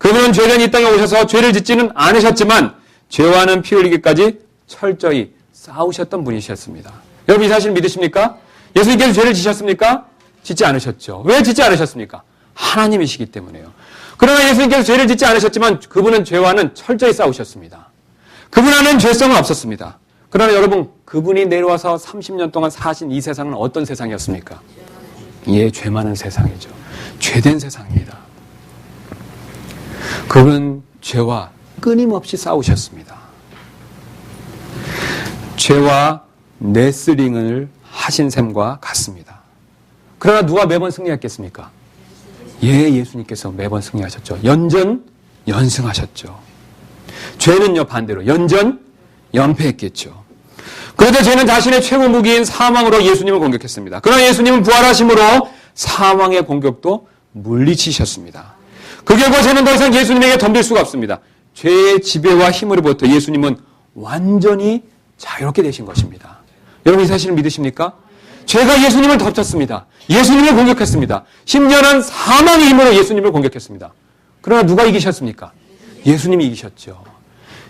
그분은 죄된 이 땅에 오셔서 죄를 짓지는 않으셨지만 죄와는 피 흘리기까지 철저히 싸우셨던 분이셨습니다. 여러분 이 사실 믿으십니까? 예수님께서 죄를 지셨습니까? 짓지 않으셨죠. 왜 짓지 않으셨습니까? 하나님이시기 때문에요. 그러나 예수님께서 죄를 짓지 않으셨지만 그분은 죄와는 철저히 싸우셨습니다. 그분 안에는 죄성은 없었습니다. 그러나 여러분 그분이 내려와서 30년 동안 사신 이 세상은 어떤 세상이었습니까? 예, 죄 많은 세상이죠. 죄된 세상입니다. 그분은 죄와 끊임없이 싸우셨습니다. 죄와 레슬링을 하신 셈과 같습니다. 그러나 누가 매번 승리했겠습니까? 예, 예수님께서 매번 승리하셨죠. 연승하셨죠. 죄는요, 반대로 연패했겠죠. 그런데 죄는 자신의 최고 무기인 사망으로 예수님을 공격했습니다. 그러나 예수님은 부활하심으로 사망의 공격도 물리치셨습니다. 그 결과 죄는 더 이상 예수님에게 덤빌 수가 없습니다. 죄의 지배와 힘으로부터 예수님은 완전히 자유롭게 되신 것입니다. 여러분 이 사실을 믿으십니까? 죄가 예수님을 덮쳤습니다. 예수님을 공격했습니다. 10년한 사망의 힘으로 예수님을 공격했습니다. 그러나 누가 이기셨습니까? 예수님이 이기셨죠.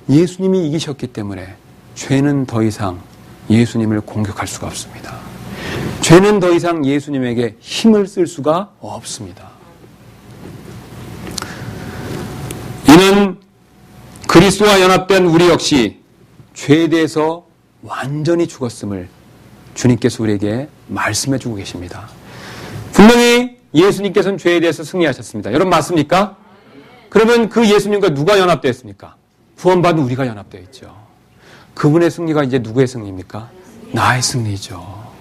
예수님이 이기셨기 때문에 죄는 더 이상 예수님을 공격할 수가 없습니다. 죄는 더 이상 예수님에게 힘을 쓸 수가 없습니다. 이는 그리스도와 연합된 우리 역시 죄에 대해서 완전히 죽었음을 주님께서 우리에게 말씀해 주고 계십니다. 분명히 예수님께서는 죄에 대해서 승리하셨습니다. 여러분 맞습니까? 그러면 그 예수님과 누가 연합되어 있습니까? 구원받은 우리가 연합되어 있죠. 그분의 승리가 이제 누구의 승리입니까? 나의 승리죠.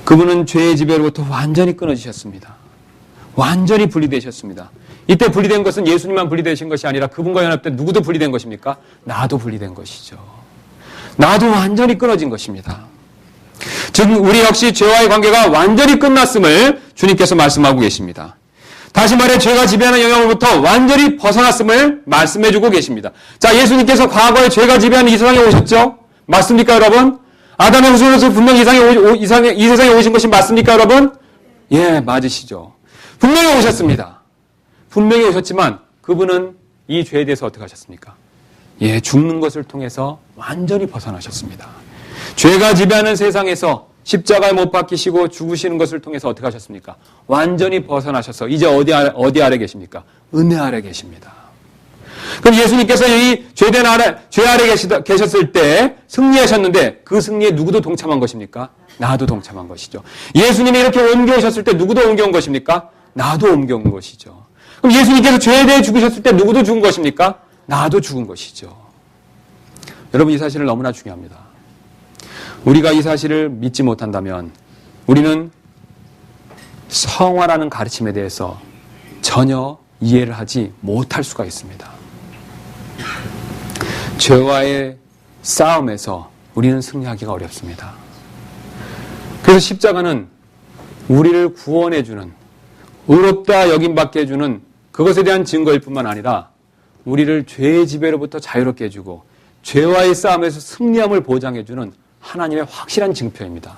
그분은 죄의 지배로부터 완전히 끊어지셨습니다. 완전히 분리되셨습니다. 이때 분리된 것은 예수님만 분리되신 것이 아니라 그분과 연합된 누구도 분리된 것입니까? 나도 분리된 것이죠. 나도 완전히 끊어진 것입니다. 즉 우리 역시 죄와의 관계가 완전히 끝났음을 주님께서 말씀하고 계십니다. 다시 말해 죄가 지배하는 영향으로부터 완전히 벗어났음을 말씀해주고 계십니다. 자, 예수님께서 과거에 죄가 지배하는 이 세상에 오셨죠? 맞습니까 여러분? 아담의 후손으로서 분명히 이 세상에 오신 것이 맞습니까 여러분? 예, 맞으시죠. 분명히 오셨습니다. 분명히 오셨지만 그분은 이 죄에 대해서 어떻게 하셨습니까? 예, 죽는 것을 통해서 완전히 벗어나셨습니다. 죄가 지배하는 세상에서 십자가에 못 박히시고 죽으시는 것을 통해서 어떻게 하셨습니까? 완전히 벗어나셔서 이제 어디 아래 계십니까? 은혜 아래 계십니다. 그럼 예수님께서 이 죄 아래 계셨을 때 승리하셨는데 그 승리에 누구도 동참한 것입니까? 나도 동참한 것이죠. 예수님이 이렇게 옮겨오셨을 때 누구도 옮겨온 것입니까? 나도 옮겨온 것이죠. 그럼 예수님께서 죄에 대해 죽으셨을 때 누구도 죽은 것입니까? 나도 죽은 것이죠. 여러분 이 사실은 너무나 중요합니다. 우리가 이 사실을 믿지 못한다면 우리는 성화라는 가르침에 대해서 전혀 이해를 하지 못할 수가 있습니다. 죄와의 싸움에서 우리는 승리하기가 어렵습니다. 그래서 십자가는 우리를 구원해주는, 의롭다 여김받게 해주는 그것에 대한 증거일 뿐만 아니라 우리를 죄의 지배로부터 자유롭게 해주고 죄와의 싸움에서 승리함을 보장해주는 하나님의 확실한 증표입니다.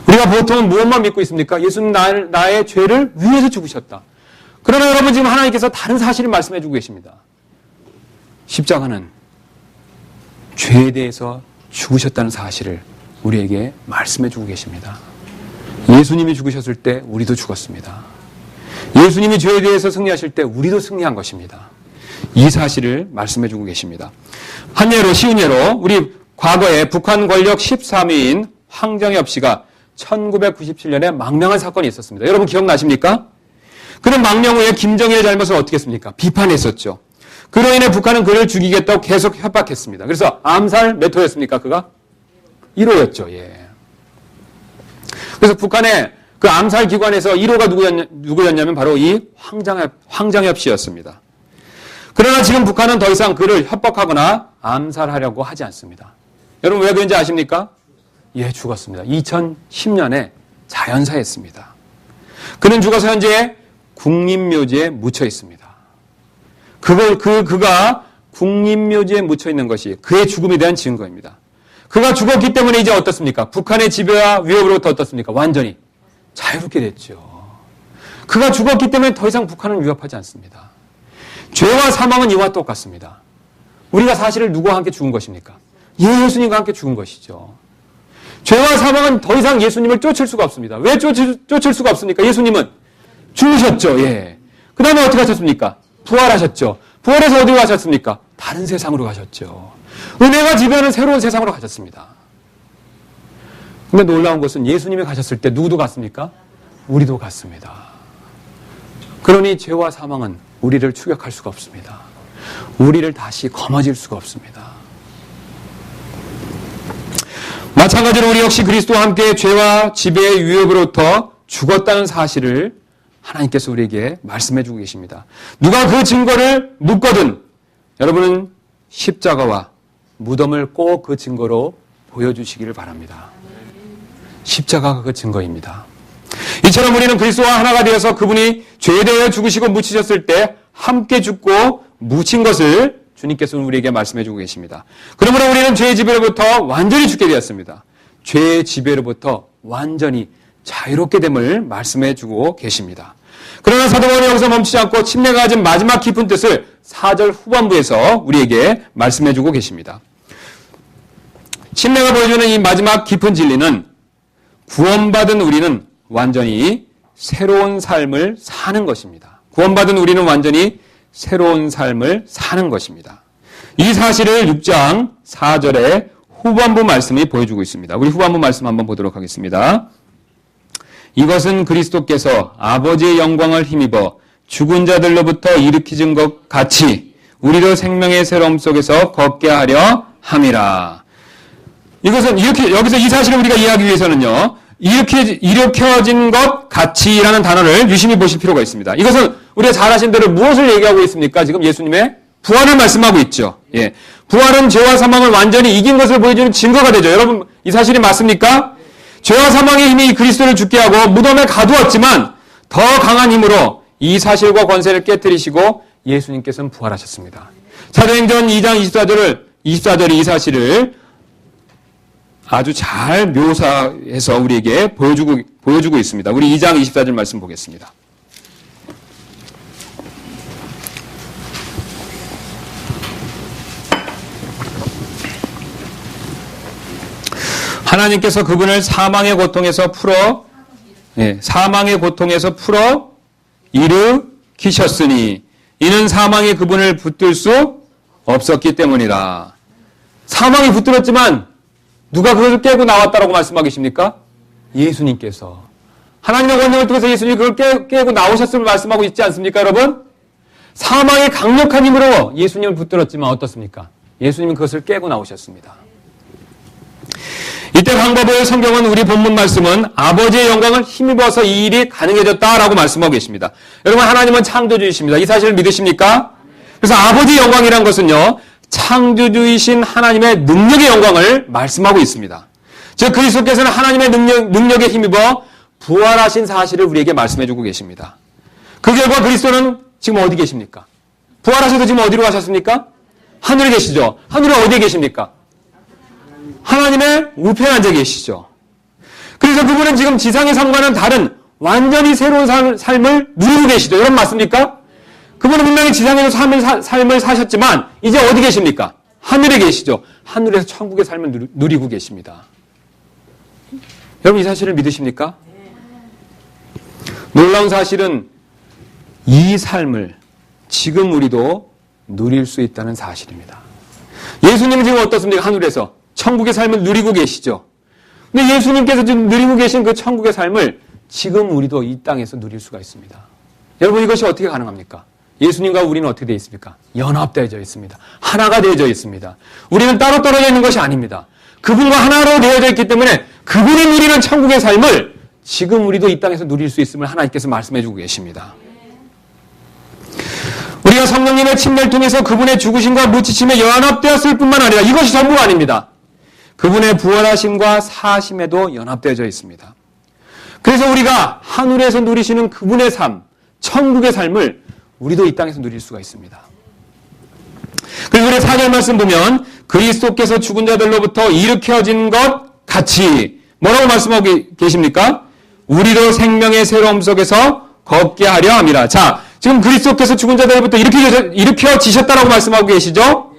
우리가 보통은 무엇만 믿고 있습니까? 예수는 나의 죄를 위해서 죽으셨다. 그러나 여러분 지금 하나님께서 다른 사실을 말씀해주고 계십니다. 십자가는 죄에 대해서 죽으셨다는 사실을 우리에게 말씀해주고 계십니다. 예수님이 죽으셨을 때 우리도 죽었습니다. 예수님이 죄에 대해서 승리하실 때 우리도 승리한 것입니다. 이 사실을 말씀해주고 계십니다. 한 예로 쉬운 예로 우리 과거에 북한 권력 13위인 황정엽 씨가 1997년에 망명한 사건이 있었습니다. 여러분 기억나십니까? 그는 망명 후에 김정일의 잘못을 어떻게 했습니까? 비판했었죠. 그로 인해 북한은 그를 죽이겠다고 계속 협박했습니다. 그래서 암살 몇 호였습니까? 그가? 1호였죠. 예. 그래서 북한의 그 암살 기관에서 1호가 누구였냐면 바로 이 황정엽 씨였습니다. 그러나 지금 북한은 더 이상 그를 협박하거나 암살하려고 하지 않습니다. 여러분 왜 그런지 아십니까? 예, 죽었습니다. 2010년에 자연사했습니다. 그는 죽어서 현재 국립묘지에 묻혀 있습니다. 그가 국립묘지에 묻혀 있는 것이 그의 죽음에 대한 증거입니다. 그가 죽었기 때문에 이제 어떻습니까? 북한의 지배와 위협으로부터 어떻습니까? 완전히 자유롭게 됐죠. 그가 죽었기 때문에 더 이상 북한은 위협하지 않습니다. 죄와 사망은 이와 똑같습니다. 우리가 사실을 누구와 함께 죽은 것입니까? 예수님과 함께 죽은 것이죠. 죄와 사망은 더 이상 예수님을 쫓을 수가 없습니다. 왜 쫓을 수가 없습니까? 예수님은 죽으셨죠. 예. 그 다음에 어떻게 하셨습니까? 부활하셨죠. 부활해서 어디로 가셨습니까? 다른 세상으로 가셨죠. 은혜가 지배하는 새로운 세상으로 가셨습니다. 근데 놀라운 것은 예수님이 가셨을 때 누구도 갔습니까? 우리도 갔습니다. 그러니 죄와 사망은 우리를 추격할 수가 없습니다. 우리를 다시 거머쥘 수가 없습니다. 마찬가지로 우리 역시 그리스도와 함께 죄와 지배의 위협으로부터 죽었다는 사실을 하나님께서 우리에게 말씀해 주고 계십니다. 누가 그 증거를 묻거든 여러분은 십자가와 무덤을 꼭 그 증거로 보여주시기를 바랍니다. 십자가가 그 증거입니다. 이처럼 우리는 그리스도와 하나가 되어서 그분이 죄에 대하여 죽으시고 묻히셨을 때 함께 죽고 묻힌 것을 주님께서는 우리에게 말씀해 주고 계십니다. 그러므로 우리는 죄의 지배로부터 완전히 죽게 되었습니다. 죄의 지배로부터 완전히 자유롭게 됨을 말씀해 주고 계십니다. 그러나 사도 바울은 여기서 멈추지 않고 침례가 가진 마지막 깊은 뜻을 4절 후반부에서 우리에게 말씀해 주고 계십니다. 침례가 보여주는 이 마지막 깊은 진리는 구원받은 우리는 완전히 새로운 삶을 사는 것입니다. 구원받은 우리는 완전히 새로운 삶을 사는 것입니다. 이 사실을 6장 4절의 후반부 말씀이 보여주고 있습니다. 우리 후반부 말씀 한번 보도록 하겠습니다. 이것은 그리스도께서 아버지의 영광을 힘입어 죽은 자들로부터 일으키신 것 같이 우리도 생명의 새로움 속에서 걷게 하려 함이라. 이것은 이렇게 여기서 이 사실을 우리가 이해하기 위해서는요. 일으켜진 것 같이라는 단어를 유심히 보실 필요가 있습니다. 이것은 우리가 잘 아신 대로 무엇을 얘기하고 있습니까? 지금 예수님의 부활을 말씀하고 있죠. 예. 부활은 죄와 사망을 완전히 이긴 것을 보여주는 증거가 되죠. 여러분 이 사실이 맞습니까? 죄와 사망의 힘이 그리스도를 죽게 하고 무덤에 가두었지만 더 강한 힘으로 이 사실과 권세를 깨뜨리시고 예수님께서는 부활하셨습니다. 사도행전 2장 24절이 이 사실을 아주 잘 묘사해서 우리에게 보여주고 있습니다. 우리 2장 24절 말씀 보겠습니다. 하나님께서 그분을 사망의 고통에서 풀어 일으키셨으니 이는 사망이 그분을 붙들 수 없었기 때문이라. 사망이 붙들었지만 누가 그것을 깨고 나왔다라고 말씀하고 계십니까? 예수님께서. 하나님의 권능을 통해서 예수님이 그걸 깨고 나오셨음을 말씀하고 있지 않습니까, 여러분? 사망의 강력한 힘으로 예수님을 붙들었지만 어떻습니까? 예수님은 그것을 깨고 나오셨습니다. 이때 방법을 성경은 우리 본문 말씀은 아버지의 영광을 힘입어서 이 일이 가능해졌다라고 말씀하고 계십니다. 여러분 하나님은 창조주이십니다. 이 사실을 믿으십니까? 그래서 아버지의 영광이란 것은요. 창조주이신 하나님의 능력의 영광을 말씀하고 있습니다. 즉 그리스도께서는 하나님의 능력에 힘입어 부활하신 사실을 우리에게 말씀해주고 계십니다. 그 결과 그리스도는 지금 어디 계십니까? 부활하셔서 지금 어디로 가셨습니까? 하늘에 계시죠. 하늘에 어디에 계십니까? 하나님의 우편에 앉아 계시죠. 그래서 그분은 지금 지상의 삶과는 다른 완전히 새로운 삶을 누리고 계시죠. 여러분 맞습니까? 그분은 분명히 지상에서 삶을 사셨지만 이제 어디 계십니까? 하늘에 계시죠. 하늘에서 천국의 삶을 누리고 계십니다. 여러분 이 사실을 믿으십니까? 놀라운 사실은 이 삶을 지금 우리도 누릴 수 있다는 사실입니다. 예수님은 지금 어떻습니까? 하늘에서 천국의 삶을 누리고 계시죠. 근데 예수님께서 지금 누리고 계신 그 천국의 삶을 지금 우리도 이 땅에서 누릴 수가 있습니다. 여러분 이것이 어떻게 가능합니까? 예수님과 우리는 어떻게 되어 있습니까? 연합되어져 있습니다. 하나가 되어져 있습니다. 우리는 따로 떨어져 있는 것이 아닙니다. 그분과 하나로 되어져 있기 때문에 그분이 누리는 천국의 삶을 지금 우리도 이 땅에서 누릴 수 있음을 하나님께서 말씀해주고 계십니다. 우리가 성령님의 침례를 통해서 그분의 죽으심과 묻히심에 연합되었을 뿐만 아니라 이것이 전부가 아닙니다. 그분의 부활하심과 사심에도 연합되어져 있습니다. 그래서 우리가 하늘에서 누리시는 그분의 삶, 천국의 삶을 우리도 이 땅에서 누릴 수가 있습니다. 그래서 우리 4절 말씀 보면 그리스도께서 죽은 자들로부터 일으켜진 것 같이 뭐라고 말씀하고 계십니까? 우리도 생명의 새로움 속에서 걷게 하려 함이라. 자, 지금 그리스도께서 죽은 자들부터 일으켜지셨다라고 말씀하고 계시죠?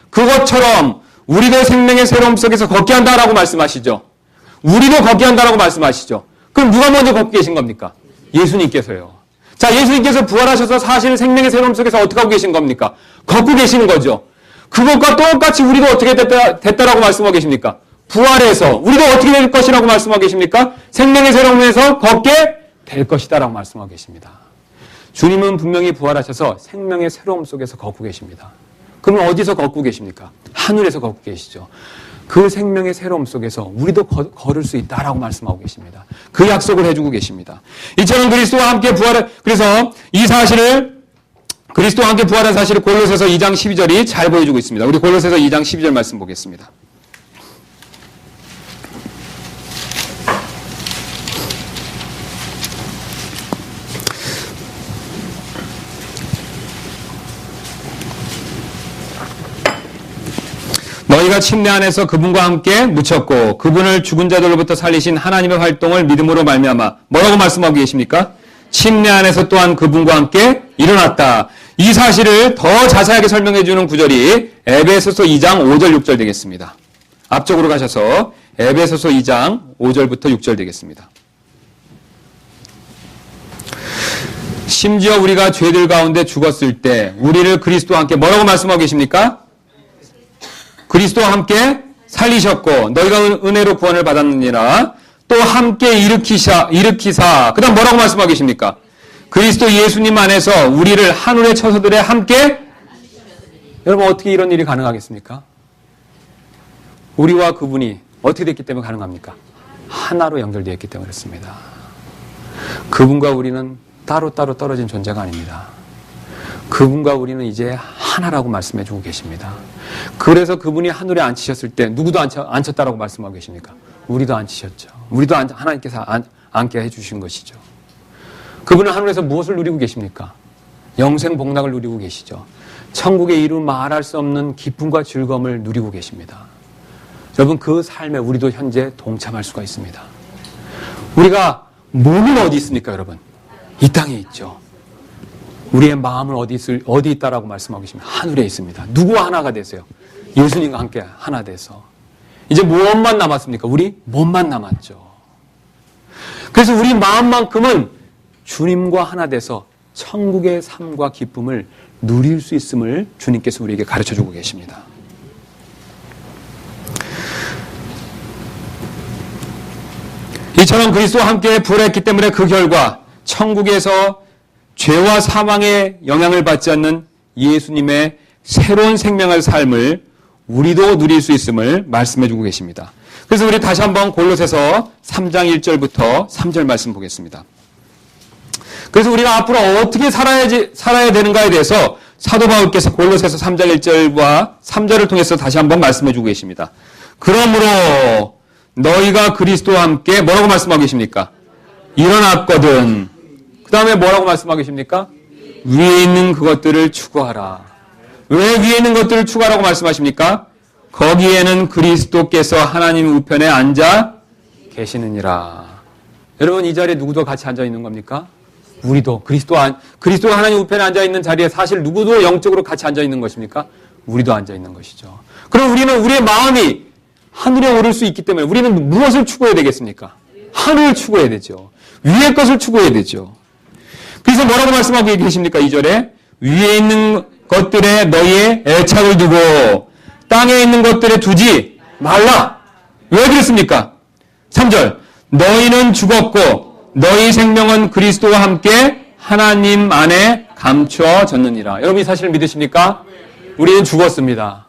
그것처럼 우리도 생명의 새로움 속에서 걷게 한다라고 말씀하시죠. 우리도 걷게 한다라고 말씀하시죠. 그럼 누가 먼저 걷고 계신 겁니까? 예수님께서요. 자, 예수님께서 부활하셔서 사실 생명의 새로움 속에서 어떻게 하고 계신 겁니까? 걷고 계시는 거죠. 그것과 똑같이 우리도 어떻게 됐다라고 말씀하고 계십니까? 부활해서 우리도 어떻게 될 것이라고 말씀하고 계십니까? 생명의 새로움에서 걷게 될 것이다라고 말씀하고 계십니다. 주님은 분명히 부활하셔서 생명의 새로움 속에서 걷고 계십니다. 그러면 어디서 걷고 계십니까? 하늘에서 걷고 계시죠. 그 생명의 새로움 속에서 우리도 걸을 수 있다라고 말씀하고 계십니다. 그 약속을 해주고 계십니다. 이처럼 그리스도와 함께 그래서 이 사실을 그리스도와 함께 부활한 사실을 골로새서 2장 12절이 잘 보여주고 있습니다. 우리 골로새서 2장 12절 말씀 보겠습니다. 너희가 침례 안에서 그분과 함께 묻혔고 그분을 죽은 자들로부터 살리신 하나님의 활동을 믿음으로 말미암아 뭐라고 말씀하고 계십니까? 침례 안에서 또한 그분과 함께 일어났다. 이 사실을 더 자세하게 설명해 주는 구절이 에베소서 2장 5절 6절 되겠습니다. 앞쪽으로 가셔서 에베소서 2장 5절부터 6절 되겠습니다. 심지어 우리가 죄들 가운데 죽었을 때 우리를 그리스도와 함께 뭐라고 말씀하고 계십니까? 그리스도와 함께 살리셨고 너희가 은혜로 구원을 받았느니라. 또 함께 일으키사 그 다음 뭐라고 말씀하고 계십니까? 그리스도 예수님 안에서 우리를 하늘의 처소들에 함께. 여러분 어떻게 이런 일이 가능하겠습니까? 우리와 그분이 어떻게 됐기 때문에 가능합니까? 하나로 연결되어 있기 때문에 그렇습니다. 그분과 우리는 따로따로 떨어진 존재가 아닙니다. 그분과 우리는 이제 하나라고 말씀해 주고 계십니다. 그래서 그분이 하늘에 앉히셨을 때 누구도 앉혔다라고 말씀하고 계십니까? 우리도 앉히셨죠. 우리도 하나님께서 앉게 해주신 것이죠. 그분은 하늘에서 무엇을 누리고 계십니까? 영생 복락을 누리고 계시죠. 천국의 이루 말할 수 없는 기쁨과 즐거움을 누리고 계십니다. 여러분 그 삶에 우리도 현재 동참할 수가 있습니다. 우리가 몸은 어디 있습니까, 여러분? 이 땅에 있죠. 우리의 마음은 어디 있다라고 말씀하고 계십니다. 하늘에 있습니다. 누구와 하나가 되세요? 예수님과 함께 하나 돼서. 이제 무엇만 남았습니까? 우리 몸만 남았죠. 그래서 우리 마음만큼은 주님과 하나 돼서 천국의 삶과 기쁨을 누릴 수 있음을 주님께서 우리에게 가르쳐주고 계십니다. 이처럼 그리스도와 함께 부활했기 때문에 그 결과 천국에서 죄와 사망의 영향을 받지 않는 예수님의 새로운 생명의 삶을 우리도 누릴 수 있음을 말씀해주고 계십니다. 그래서 우리 다시 한번 골로새서 3장 1절부터 3절 말씀 보겠습니다. 그래서 우리가 앞으로 어떻게 살아야 되는가에 대해서 사도 바울께서 골로새서 3장 1절과 3절을 통해서 다시 한번 말씀해주고 계십니다. 그러므로 너희가 그리스도와 함께 뭐라고 말씀하고 계십니까? 일어났거든. 그 다음에 뭐라고 말씀하고 계십니까? 위에 있는 그것들을 추구하라. 왜 위에 있는 것들을 추구하라고 말씀하십니까? 거기에는 그리스도께서 하나님 우편에 앉아 계시느니라. 여러분 이 자리에 누구도 같이 앉아 있는 겁니까? 우리도 그리스도가 하나님 우편에 앉아 있는 자리에 사실 누구도 영적으로 같이 앉아 있는 것입니까? 우리도 앉아 있는 것이죠. 그럼 우리는 우리의 마음이 하늘에 오를 수 있기 때문에 우리는 무엇을 추구해야 되겠습니까? 하늘을 추구해야 되죠. 위의 것을 추구해야 되죠. 그래서 뭐라고 말씀하고 계십니까? 2절에 위에 있는 것들에 너희의 애착을 두고 땅에 있는 것들에 두지 말라. 왜 그랬습니까? 3절 너희는 죽었고 너희 생명은 그리스도와 함께 하나님 안에 감추어졌느니라. 여러분 이 사실을 믿으십니까? 우리는 죽었습니다.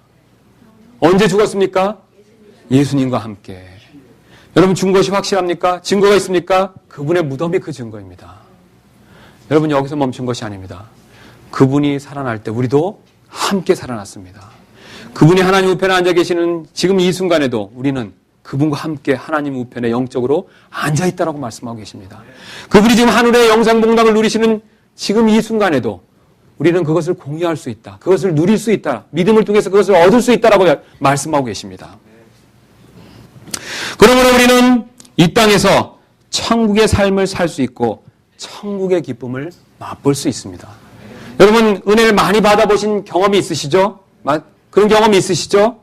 언제 죽었습니까? 예수님과 함께. 여러분 죽은 것이 확실합니까? 증거가 있습니까? 그분의 무덤이 그 증거입니다. 여러분 여기서 멈춘 것이 아닙니다. 그분이 살아날 때 우리도 함께 살아났습니다. 그분이 하나님 우편에 앉아 계시는 지금 이 순간에도 우리는 그분과 함께 하나님 우편에 영적으로 앉아있다라고 말씀하고 계십니다. 그분이 지금 하늘의 영생복락을 누리시는 지금 이 순간에도 우리는 그것을 공유할 수 있다. 그것을 누릴 수 있다. 믿음을 통해서 그것을 얻을 수 있다라고 말씀하고 계십니다. 그러므로 우리는 이 땅에서 천국의 삶을 살 수 있고 천국의 기쁨을 맛볼 수 있습니다. 여러분 은혜를 많이 받아보신 경험이 있으시죠? 그런 경험이 있으시죠?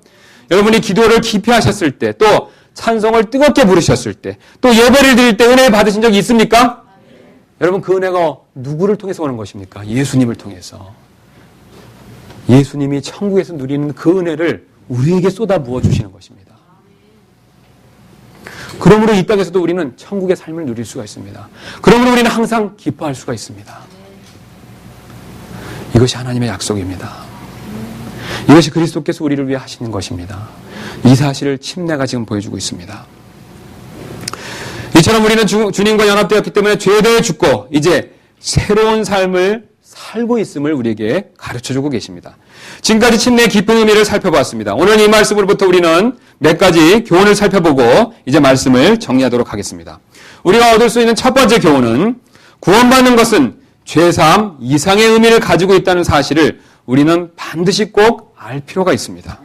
여러분이 기도를 깊이 하셨을 때, 또 찬송을 뜨겁게 부르셨을 때, 또 예배를 드릴 때 은혜 받으신 적이 있습니까? 여러분 그 은혜가 누구를 통해서 오는 것입니까? 예수님을 통해서. 예수님이 천국에서 누리는 그 은혜를 우리에게 쏟아 부어 주시는 것입니다. 그러므로 이 땅에서도 우리는 천국의 삶을 누릴 수가 있습니다. 그러므로 우리는 항상 기뻐할 수가 있습니다. 이것이 하나님의 약속입니다. 이것이 그리스도께서 우리를 위해 하시는 것입니다. 이 사실을 침례가 지금 보여주고 있습니다. 이처럼 우리는 주님과 연합되었기 때문에 죄에 대해 죽고 이제 새로운 삶을 살고 있음을 우리에게 가르쳐주고 계십니다. 지금까지 침례의 깊은 의미를 살펴봤습니다. 오늘 이 말씀으로부터 우리는 몇 가지 교훈을 살펴보고 이제 말씀을 정리하도록 하겠습니다. 우리가 얻을 수 있는 첫 번째 교훈은 구원받는 것은 죄사함 이상의 의미를 가지고 있다는 사실을 우리는 반드시 꼭 알 필요가 있습니다.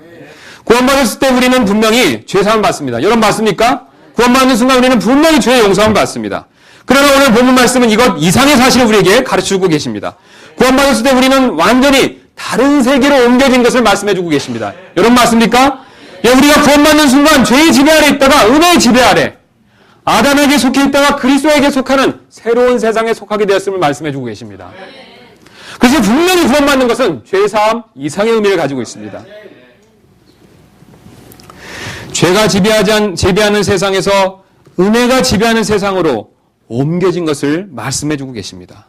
구원받았을 때 우리는 분명히 죄사함을 받습니다. 여러분 맞습니까? 구원받는 순간 우리는 분명히 죄의 용서함을 받습니다. 그러나 오늘 본문 말씀은 이것 이상의 사실을 우리에게 가르쳐주고 계십니다. 구원받았을 때 우리는 완전히 다른 세계로 옮겨진 것을 말씀해주고 계십니다. 여러분 맞습니까? 우리가 구원받는 순간 죄의 지배 아래 있다가 은혜의 지배 아래, 아담에게 속해 있다가 그리스도에게 속하는 새로운 세상에 속하게 되었음을 말씀해주고 계십니다. 그래서 분명히 구원받는 것은 죄사함 이상의 의미를 가지고 있습니다. 죄가 지배하는 세상에서 은혜가 지배하는 세상으로 옮겨진 것을 말씀해주고 계십니다.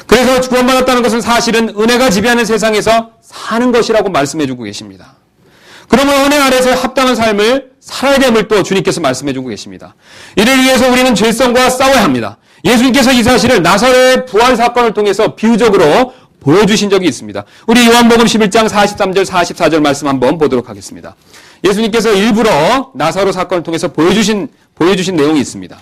그래서 구원받았다는 것은 사실은 은혜가 지배하는 세상에서 사는 것이라고 말씀해주고 계십니다. 그러면 은혜 아래서 합당한 삶을 살아야 됨을 또 주님께서 말씀해주고 계십니다. 이를 위해서 우리는 죄성과 싸워야 합니다. 예수님께서 이 사실을 나사로의 부활 사건을 통해서 비유적으로 보여주신 적이 있습니다. 우리 요한복음 11장 43절 44절 말씀 한번 보도록 하겠습니다. 예수님께서 일부러 나사로 사건을 통해서 보여주신 내용이 있습니다.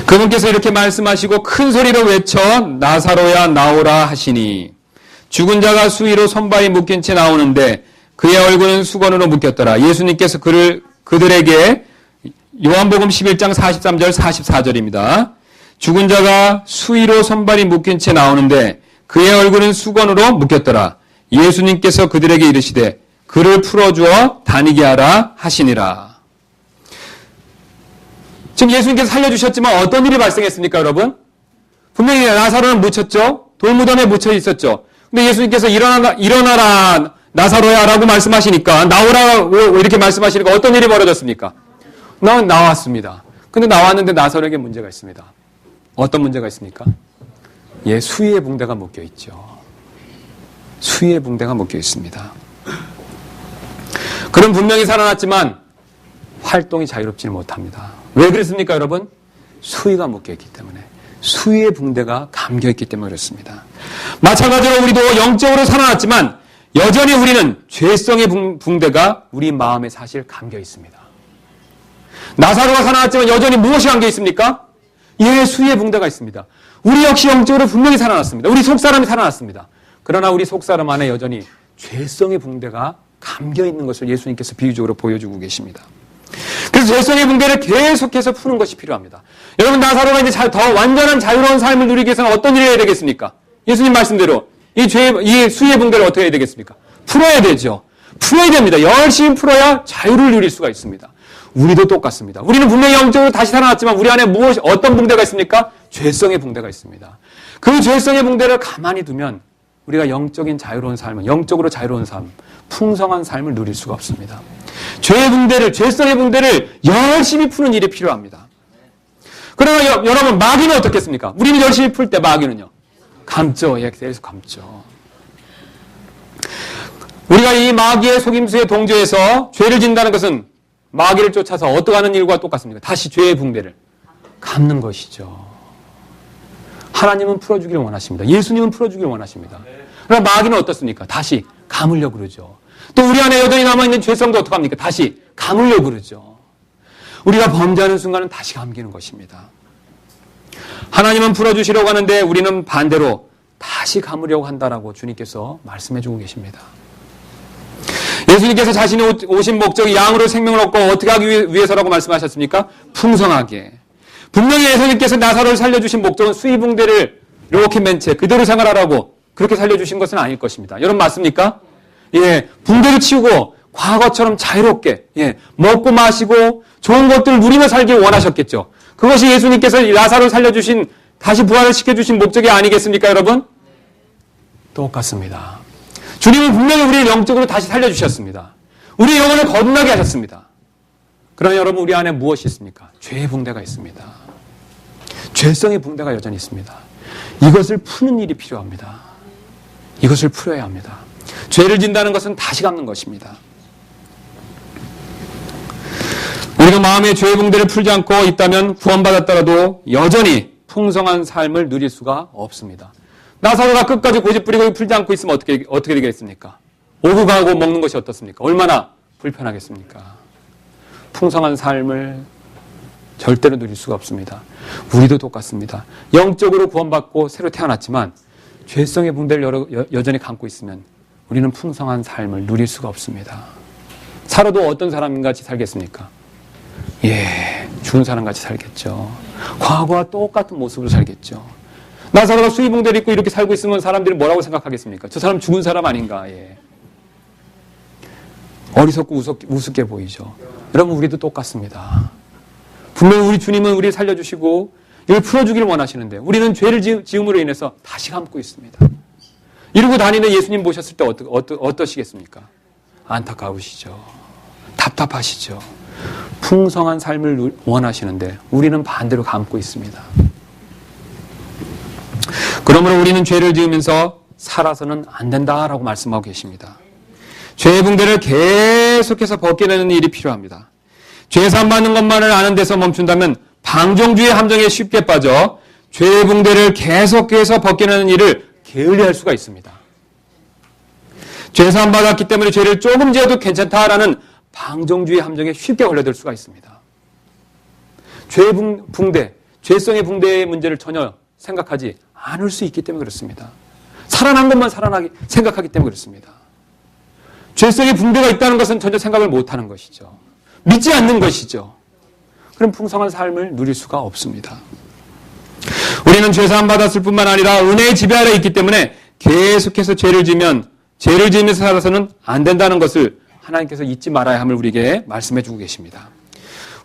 그분께서 이렇게 말씀하시고 큰 소리로 외쳐 나사로야 나오라 하시니 죽은 자가 수위로 손발이 묶인 채 나오는데 그의 얼굴은 수건으로 묶였더라. 예수님께서 그들에게 요한복음 11장 43절 44절입니다. 죽은 자가 수위로 손발이 묶인 채 나오는데 그의 얼굴은 수건으로 묶였더라. 예수님께서 그들에게 이르시되 그를 풀어주어 다니게 하라 하시니라. 지금 예수님께서 살려주셨지만 어떤 일이 발생했습니까, 여러분? 분명히 나사로는 묻혔죠. 돌무덤에 묻혀 있었죠. 근데 예수님께서 일어나라 나사로야 라고 말씀하시니까 나오라 이렇게 말씀하시니까 어떤 일이 벌어졌습니까? 나왔습니다. 근데 나왔는데 나사로에게 문제가 있습니다. 어떤 문제가 있습니까? 수위의 붕대가 묶여 있죠. 수위의 붕대가 묶여 있습니다. 그럼 분명히 살아났지만 활동이 자유롭지는 못합니다. 왜 그랬습니까, 여러분? 수위가 묶여있기 때문에. 수위의 붕대가 감겨있기 때문에 그렇습니다. 마찬가지로 우리도 영적으로 살아났지만 여전히 우리는 죄성의 붕대가 우리 마음에 사실 감겨있습니다. 나사로가 살아났지만 여전히 무엇이 감겨있습니까? 수위의 붕대가 있습니다. 우리 역시 영적으로 분명히 살아났습니다. 우리 속사람이 살아났습니다. 그러나 우리 속사람 안에 여전히 죄성의 붕대가 감겨있는 것을 예수님께서 비유적으로 보여주고 계십니다. 그래서 죄성의 붕대를 계속해서 푸는 것이 필요합니다. 여러분 나사로가 이제 더 완전한 자유로운 삶을 누리기 위해서는 어떤 일을 해야 되겠습니까? 예수님 말씀대로 이 수위의 붕대를 어떻게 해야 되겠습니까? 풀어야 되죠. 풀어야 됩니다. 열심히 풀어야 자유를 누릴 수가 있습니다. 우리도 똑같습니다. 우리는 분명히 영적으로 다시 살아났지만 우리 안에 어떤 붕대가 있습니까? 죄성의 붕대가 있습니다. 그 죄성의 붕대를 가만히 두면 우리가 영적인 자유로운 삶은 영적으로 자유로운 삶, 풍성한 삶을 누릴 수가 없습니다. 죄성의 붕대를 열심히 푸는 일이 필요합니다. 그러나 여러분 마귀는 어떻겠습니까? 우리는 열심히 풀 때 마귀는요? 감죠. 계속 감죠. 우리가 이 마귀의 속임수에 동조해서 죄를 짓는다는 것은 마귀를 쫓아서 어떠하는 일과 똑같습니다. 다시 죄의 붕대를 감는 것이죠. 하나님은 풀어주기를 원하십니다. 예수님은 풀어주기를 원하십니다. 그러나 마귀는 어떻습니까? 다시 감으려고 그러죠. 또 우리 안에 여전히 남아있는 죄성도 어떡합니까? 다시 감으려고 그러죠. 우리가 범죄하는 순간은 다시 감기는 것입니다. 하나님은 풀어주시려고 하는데 우리는 반대로 다시 감으려고 한다라고 주님께서 말씀해주고 계십니다. 예수님께서 자신이 오신 목적이 양으로 생명을 얻고 어떻게 하기 위해서라고 말씀하셨습니까? 풍성하게. 분명히 예수님께서 나사로를 살려주신 목적은 수의붕대를 이렇게 맨 채 그대로 생활하라고 그렇게 살려주신 것은 아닐 것입니다. 여러분 맞습니까? 예, 붕대를 치우고 과거처럼 자유롭게 먹고 마시고 좋은 것들을 누리며 살길 원하셨겠죠. 그것이 예수님께서 나사로를 살려주신 다시 부활을 시켜주신 목적이 아니겠습니까, 여러분? 똑같습니다. 주님은 분명히 우리를 영적으로 다시 살려주셨습니다. 우리 영혼을 거듭나게 하셨습니다. 그러나 여러분 우리 안에 무엇이 있습니까? 죄의 붕대가 있습니다. 죄성의 붕대가 여전히 있습니다. 이것을 푸는 일이 필요합니다. 이것을 풀어야 합니다. 죄를 진다는 것은 다시 갚는 것입니다. 우리가 마음의 죄의 붕대를 풀지 않고 있다면 구원받았더라도 여전히 풍성한 삶을 누릴 수가 없습니다. 나사로가 끝까지 고집부리고 풀지 않고 있으면 어떻게 되겠습니까? 오고 가고 먹는 것이 어떻습니까? 얼마나 불편하겠습니까? 풍성한 삶을 절대로 누릴 수가 없습니다. 우리도 똑같습니다. 영적으로 구원받고 새로 태어났지만 죄성의 붕대를 여전히 감고 있으면 우리는 풍성한 삶을 누릴 수가 없습니다. 살아도 어떤 사람같이 살겠습니까? 죽은 사람같이 살겠죠. 과거와 똑같은 모습으로 살겠죠. 나사로가 수의붕대를 입고 이렇게 살고 있으면 사람들이 뭐라고 생각하겠습니까? 저 사람 죽은 사람 아닌가? 어리석고 우습게 보이죠. 여러분 우리도 똑같습니다. 분명히 우리 주님은 우리를 살려주시고 이걸 풀어주기를 원하시는데 우리는 죄를 지음으로 인해서 다시 감고 있습니다. 이러고 다니는 예수님 보셨을 때 어떠시겠습니까? 안타까우시죠. 답답하시죠. 풍성한 삶을 원하시는데 우리는 반대로 감고 있습니다. 그러므로 우리는 죄를 지으면서 살아서는 안 된다라고 말씀하고 계십니다. 죄의 붕대를 계속해서 벗겨내는 일이 필요합니다. 죄 사함받는 것만을 아는 데서 멈춘다면 방종주의 함정에 쉽게 빠져 죄의 붕대를 계속해서 벗겨내는 일을 게을리할 수가 있습니다. 죄 사함받았기 때문에 죄를 조금 지어도 괜찮다라는 방종주의 함정에 쉽게 걸려들 수가 있습니다. 죄의 붕대, 죄성의 붕대의 문제를 전혀 생각하지 않을 수 있기 때문에 그렇습니다. 살아난 것만 생각하기 때문에 그렇습니다. 죄성의 붕대가 있다는 것은 전혀 생각을 못하는 것이죠. 믿지 않는 것이죠. 그럼 풍성한 삶을 누릴 수가 없습니다. 우리는 죄사함 받았을 뿐만 아니라 은혜의 지배 아래 있기 때문에 계속해서 죄를 지으면서 살아서는 안 된다는 것을 하나님께서 잊지 말아야 함을 우리에게 말씀해 주고 계십니다.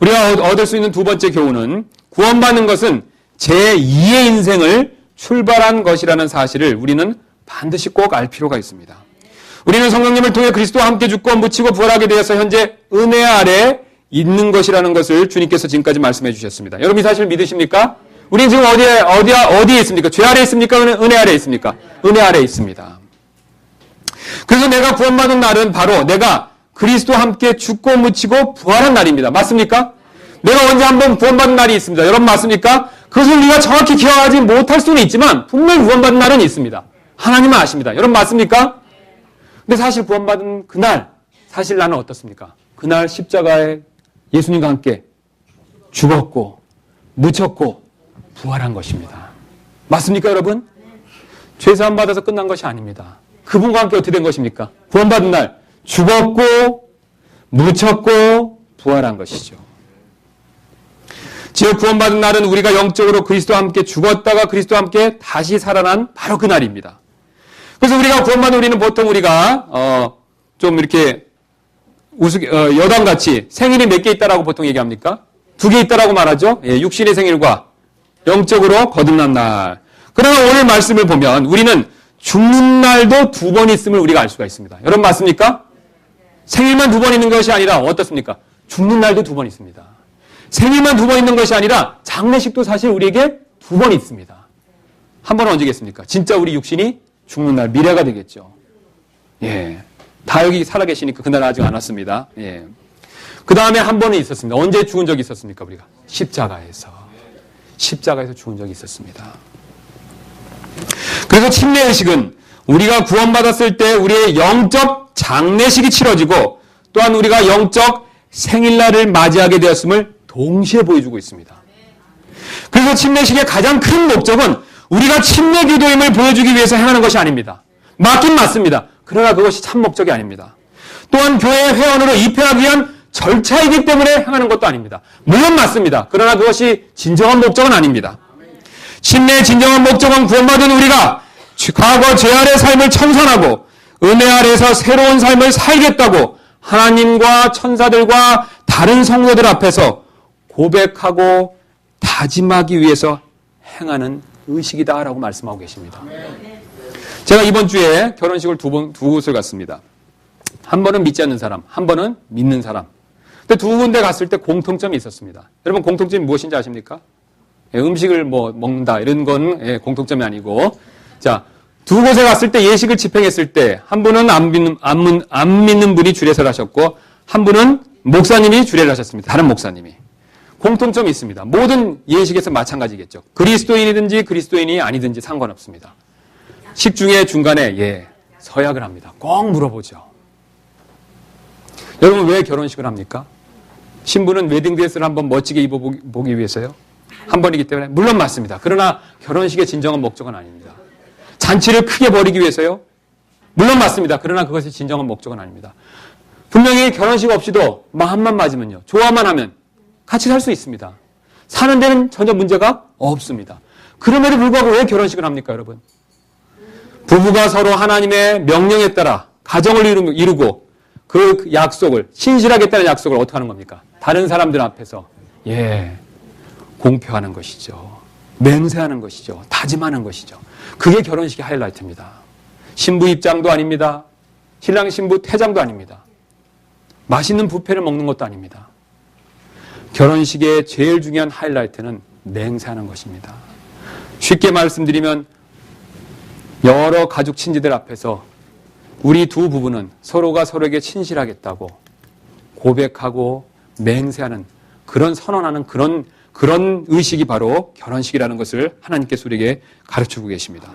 우리가 얻을 수 있는 두 번째 교훈은 구원받는 것은 제2의 인생을 출발한 것이라는 사실을 우리는 반드시 꼭 알 필요가 있습니다. 우리는 성령님을 통해 그리스도와 함께 죽고 묻히고 부활하게 되어서 현재 은혜 아래 있는 것이라는 것을 주님께서 지금까지 말씀해 주셨습니다. 여러분 이 사실 믿으십니까? 우리는 지금 어디에 있습니까? 죄 아래 있습니까? 은혜 아래 있습니까? 은혜 아래 있습니다. 그래서 내가 구원받은 날은 바로 내가 그리스도와 함께 죽고 묻히고 부활한 날입니다. 맞습니까? 내가 언제 한번 구원받은 날이 있습니다. 여러분 맞습니까? 그것을 우리가 정확히 기억하지 못할 수는 있지만 분명히 구원받은 날은 있습니다. 하나님은 아십니다. 여러분 맞습니까? 근데 사실 구원받은 그날 사실 나는 어떻습니까? 그날 십자가에 예수님과 함께 죽었고 묻혔고 부활한 것입니다. 맞습니까 여러분? 죄사함 받아서 끝난 것이 아닙니다. 그분과 함께 어떻게 된 것입니까? 구원받은 날 죽었고 묻혔고 부활한 것이죠. 즉 구원받은 날은 우리가 영적으로 그리스도와 함께 죽었다가 그리스도와 함께 다시 살아난 바로 그 날입니다. 그래서 우리가 구원받은 우리는 보통 우리가 좀 이렇게 여담같이 생일이 몇 개 있다라고 보통 얘기합니까? 2개 있다라고 말하죠. 육신의 생일과 영적으로 거듭난 날. 그러나 오늘 말씀을 보면 우리는 죽는 날도 2번 있음을 우리가 알 수가 있습니다. 여러분 맞습니까? 생일만 2번 있는 것이 아니라 어떻습니까? 죽는 날도 2번 있습니다. 생일만 2번 있는 것이 아니라 장례식도 사실 우리에게 2번 있습니다. 한 번은 언제겠습니까? 진짜 우리 육신이 죽는 날 미래가 되겠죠. 다 여기 살아계시니까 그날 아직 안 왔습니다. 그 다음에 한 번은 있었습니다. 언제 죽은 적이 있었습니까? 우리가 십자가에서 죽은 적이 있었습니다. 그래서 침례의식은 우리가 구원받았을 때 우리의 영적 장례식이 치러지고 또한 우리가 영적 생일날을 맞이하게 되었음을 동시에 보여주고 있습니다. 그래서 침례식의 가장 큰 목적은 우리가 침례 기도임을 보여주기 위해서 행하는 것이 아닙니다. 맞긴 맞습니다. 그러나 그것이 참 목적이 아닙니다. 또한 교회의 회원으로 입회하기 위한 절차이기 때문에 행하는 것도 아닙니다. 물론 맞습니다. 그러나 그것이 진정한 목적은 아닙니다. 침례의 진정한 목적은 구원받은 우리가 과거 죄 아래 삶을 청산하고 은혜 아래서 새로운 삶을 살겠다고 하나님과 천사들과 다른 성도들 앞에서 고백하고 다짐하기 위해서 행하는 의식이다라고 말씀하고 계십니다. 제가 이번 주에 결혼식을 두 곳을 갔습니다. 한 번은 믿지 않는 사람, 한 번은 믿는 사람. 근데 두 군데 갔을 때 공통점이 있었습니다. 여러분 공통점이 무엇인지 아십니까? 음식을 먹는다 이런 건 공통점이 아니고, 자, 두 곳에 갔을 때 예식을 집행했을 때 한 분은 안 믿는 분이 주례를 하셨고 한 분은 목사님이 주례를 하셨습니다. 다른 목사님이. 공통점이 있습니다. 모든 예식에서 마찬가지겠죠. 그리스도인이든지 그리스도인이 아니든지 상관없습니다. 식중에 중간에 서약을 합니다. 꼭 물어보죠. 여러분 왜 결혼식을 합니까? 신부는 웨딩드레스를 한번 멋지게 입어보기 위해서요? 한 번이기 때문에? 물론 맞습니다. 그러나 결혼식의 진정한 목적은 아닙니다. 잔치를 크게 벌이기 위해서요? 물론 맞습니다. 그러나 그것이 진정한 목적은 아닙니다. 분명히 결혼식 없이도 마음만 맞으면요, 좋아만 하면 같이 살 수 있습니다. 사는 데는 전혀 문제가 없습니다. 그럼에도 불구하고 왜 결혼식을 합니까, 여러분? 부부가 서로 하나님의 명령에 따라 가정을 이루고 그 약속을, 신실하겠다는 약속을 어떻게 하는 겁니까? 다른 사람들 앞에서 공표하는 것이죠. 맹세하는 것이죠. 다짐하는 것이죠. 그게 결혼식의 하이라이트입니다. 신부 입장도 아닙니다. 신랑 신부 퇴장도 아닙니다. 맛있는 뷔페를 먹는 것도 아닙니다. 결혼식의 제일 중요한 하이라이트는 맹세하는 것입니다. 쉽게 말씀드리면 여러 가족 친지들 앞에서 우리 두 부부는 서로가 서로에게 친실하겠다고 고백하고 맹세하는, 그런 선언하는 그런 의식이 바로 결혼식이라는 것을 하나님께서 우리에게 가르치고 계십니다.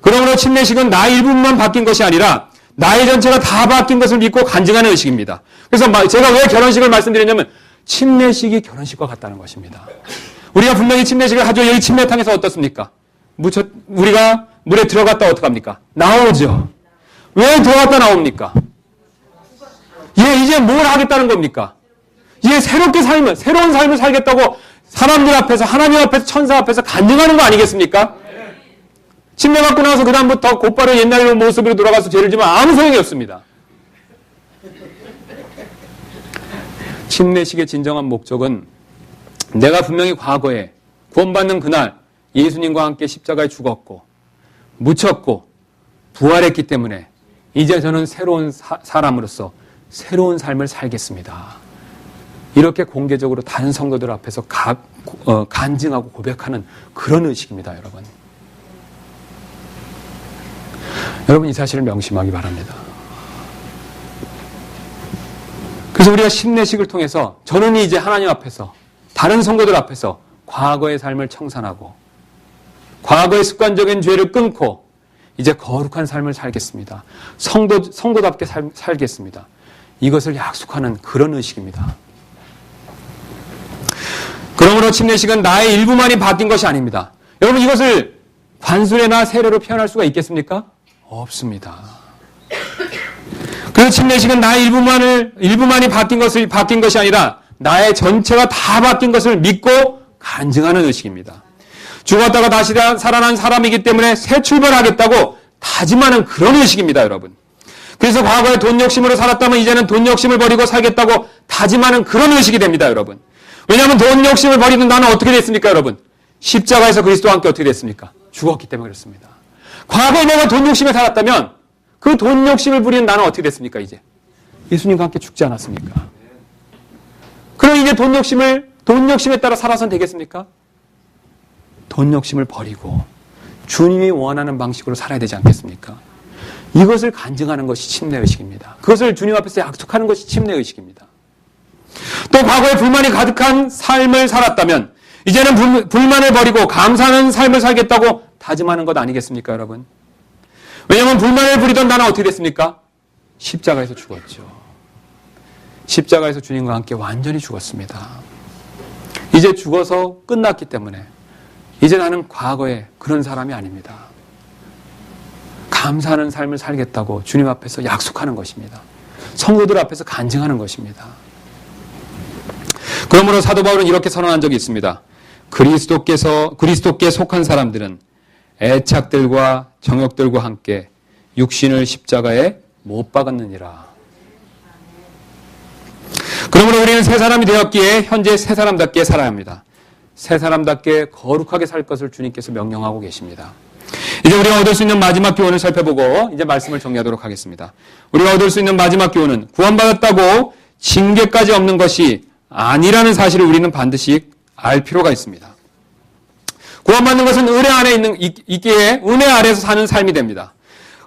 그러므로 침례식은 나 일부만 바뀐 것이 아니라 나의 전체가 다 바뀐 것을 믿고 간증하는 의식입니다. 그래서 제가 왜 결혼식을 말씀드렸냐면 침례식이 결혼식과 같다는 것입니다. 우리가 분명히 침례식을 하죠. 여기 침례탕에서 어떻습니까? 우리가 물에 들어갔다 어떡합니까? 나오죠. 왜 들어갔다 나옵니까? 이제 뭘 하겠다는 겁니까? 새로운 삶을 살겠다고 사람들 앞에서, 하나님 앞에서, 천사 앞에서 간증하는 거 아니겠습니까? 침례 받고 나서 그 다음부터 곧바로 옛날 모습으로 돌아가서 죄를 지면 아무 소용이 없습니다. 침례식의 진정한 목적은 내가 분명히 과거에 구원받는 그날 예수님과 함께 십자가에 죽었고 묻혔고 부활했기 때문에 이제 저는 새로운 사람으로서 새로운 삶을 살겠습니다. 이렇게 공개적으로 다른 성도들 앞에서 간증하고 고백하는 그런 의식입니다, 여러분. 여러분 이 사실을 명심하기 바랍니다. 그래서 우리가 침례식을 통해서 저는 이제 하나님 앞에서, 다른 성도들 앞에서 과거의 삶을 청산하고 과거의 습관적인 죄를 끊고 이제 거룩한 삶을 살겠습니다. 성도답게 살겠습니다. 이것을 약속하는 그런 의식입니다. 그러므로 침례식은 나의 일부만이 바뀐 것이 아닙니다. 여러분 이것을 관순례나 세례로 표현할 수가 있겠습니까? 없습니다. 그래서 침례식은 나의 일부만이 바뀐 것이 아니라 나의 전체가 다 바뀐 것을 믿고 간증하는 의식입니다. 죽었다가 다시 살아난 사람이기 때문에 새 출발하겠다고 다짐하는 그런 의식입니다, 여러분. 그래서 과거에 돈 욕심으로 살았다면 이제는 돈 욕심을 버리고 살겠다고 다짐하는 그런 의식이 됩니다, 여러분. 왜냐하면 돈 욕심을 버리는 나는 어떻게 됐습니까, 여러분? 십자가에서 그리스도와 함께 어떻게 됐습니까? 죽었기 때문에 그렇습니다. 과거에 내가 돈 욕심에 살았다면 그 돈 욕심을 부리는 나는 어떻게 됐습니까, 이제? 예수님과 함께 죽지 않았습니까? 그럼 이제 돈 욕심에 따라 살아서는 되겠습니까? 돈 욕심을 버리고 주님이 원하는 방식으로 살아야 되지 않겠습니까? 이것을 간증하는 것이 침례의식입니다. 그것을 주님 앞에서 약속하는 것이 침례의식입니다. 또 과거에 불만이 가득한 삶을 살았다면 이제는 불만을 버리고 감사하는 삶을 살겠다고 다짐하는 것 아니겠습니까, 여러분? 왜냐하면 불만을 부리던 나는 어떻게 됐습니까? 십자가에서 죽었죠. 십자가에서 주님과 함께 완전히 죽었습니다. 이제 죽어서 끝났기 때문에 이제 나는 과거에 그런 사람이 아닙니다. 감사하는 삶을 살겠다고 주님 앞에서 약속하는 것입니다. 성도들 앞에서 간증하는 것입니다. 그러므로 사도 바울은 이렇게 선언한 적이 있습니다. 그리스도께 속한 사람들은 애착들과 정욕들과 함께 육신을 십자가에 못 박았느니라. 그러므로 우리는 새 사람이 되었기에 현재 새 사람답게 살아야 합니다. 새 사람답게 거룩하게 살 것을 주님께서 명령하고 계십니다. 이제 우리가 얻을 수 있는 마지막 교훈을 살펴보고 이제 말씀을 정리하도록 하겠습니다. 우리가 얻을 수 있는 마지막 교훈은 구원받았다고 징계까지 없는 것이 아니라는 사실을 우리는 반드시 알 필요가 있습니다. 구원받는 것은 은혜 안에 있기에 은혜 아래에서 사는 삶이 됩니다.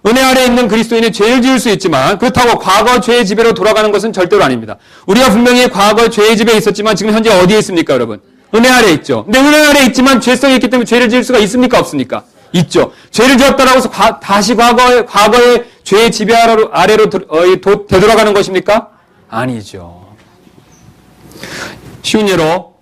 은혜 아래에 있는 그리스도인이 죄를 지을 수 있지만 그렇다고 과거 죄의 지배로 돌아가는 것은 절대로 아닙니다. 우리가 분명히 과거 죄의 지배에 있었지만 지금 현재 어디에 있습니까, 여러분? 은혜 아래에 있죠. 근데 은혜 아래에 있지만 죄성이 있기 때문에 죄를 지을 수가 있습니까, 없습니까? 있죠. 죄를 지었다라고 해서 다시 과거의 죄의 지배 아래로 되돌아가는 것입니까? 아니죠. 쉬운 예로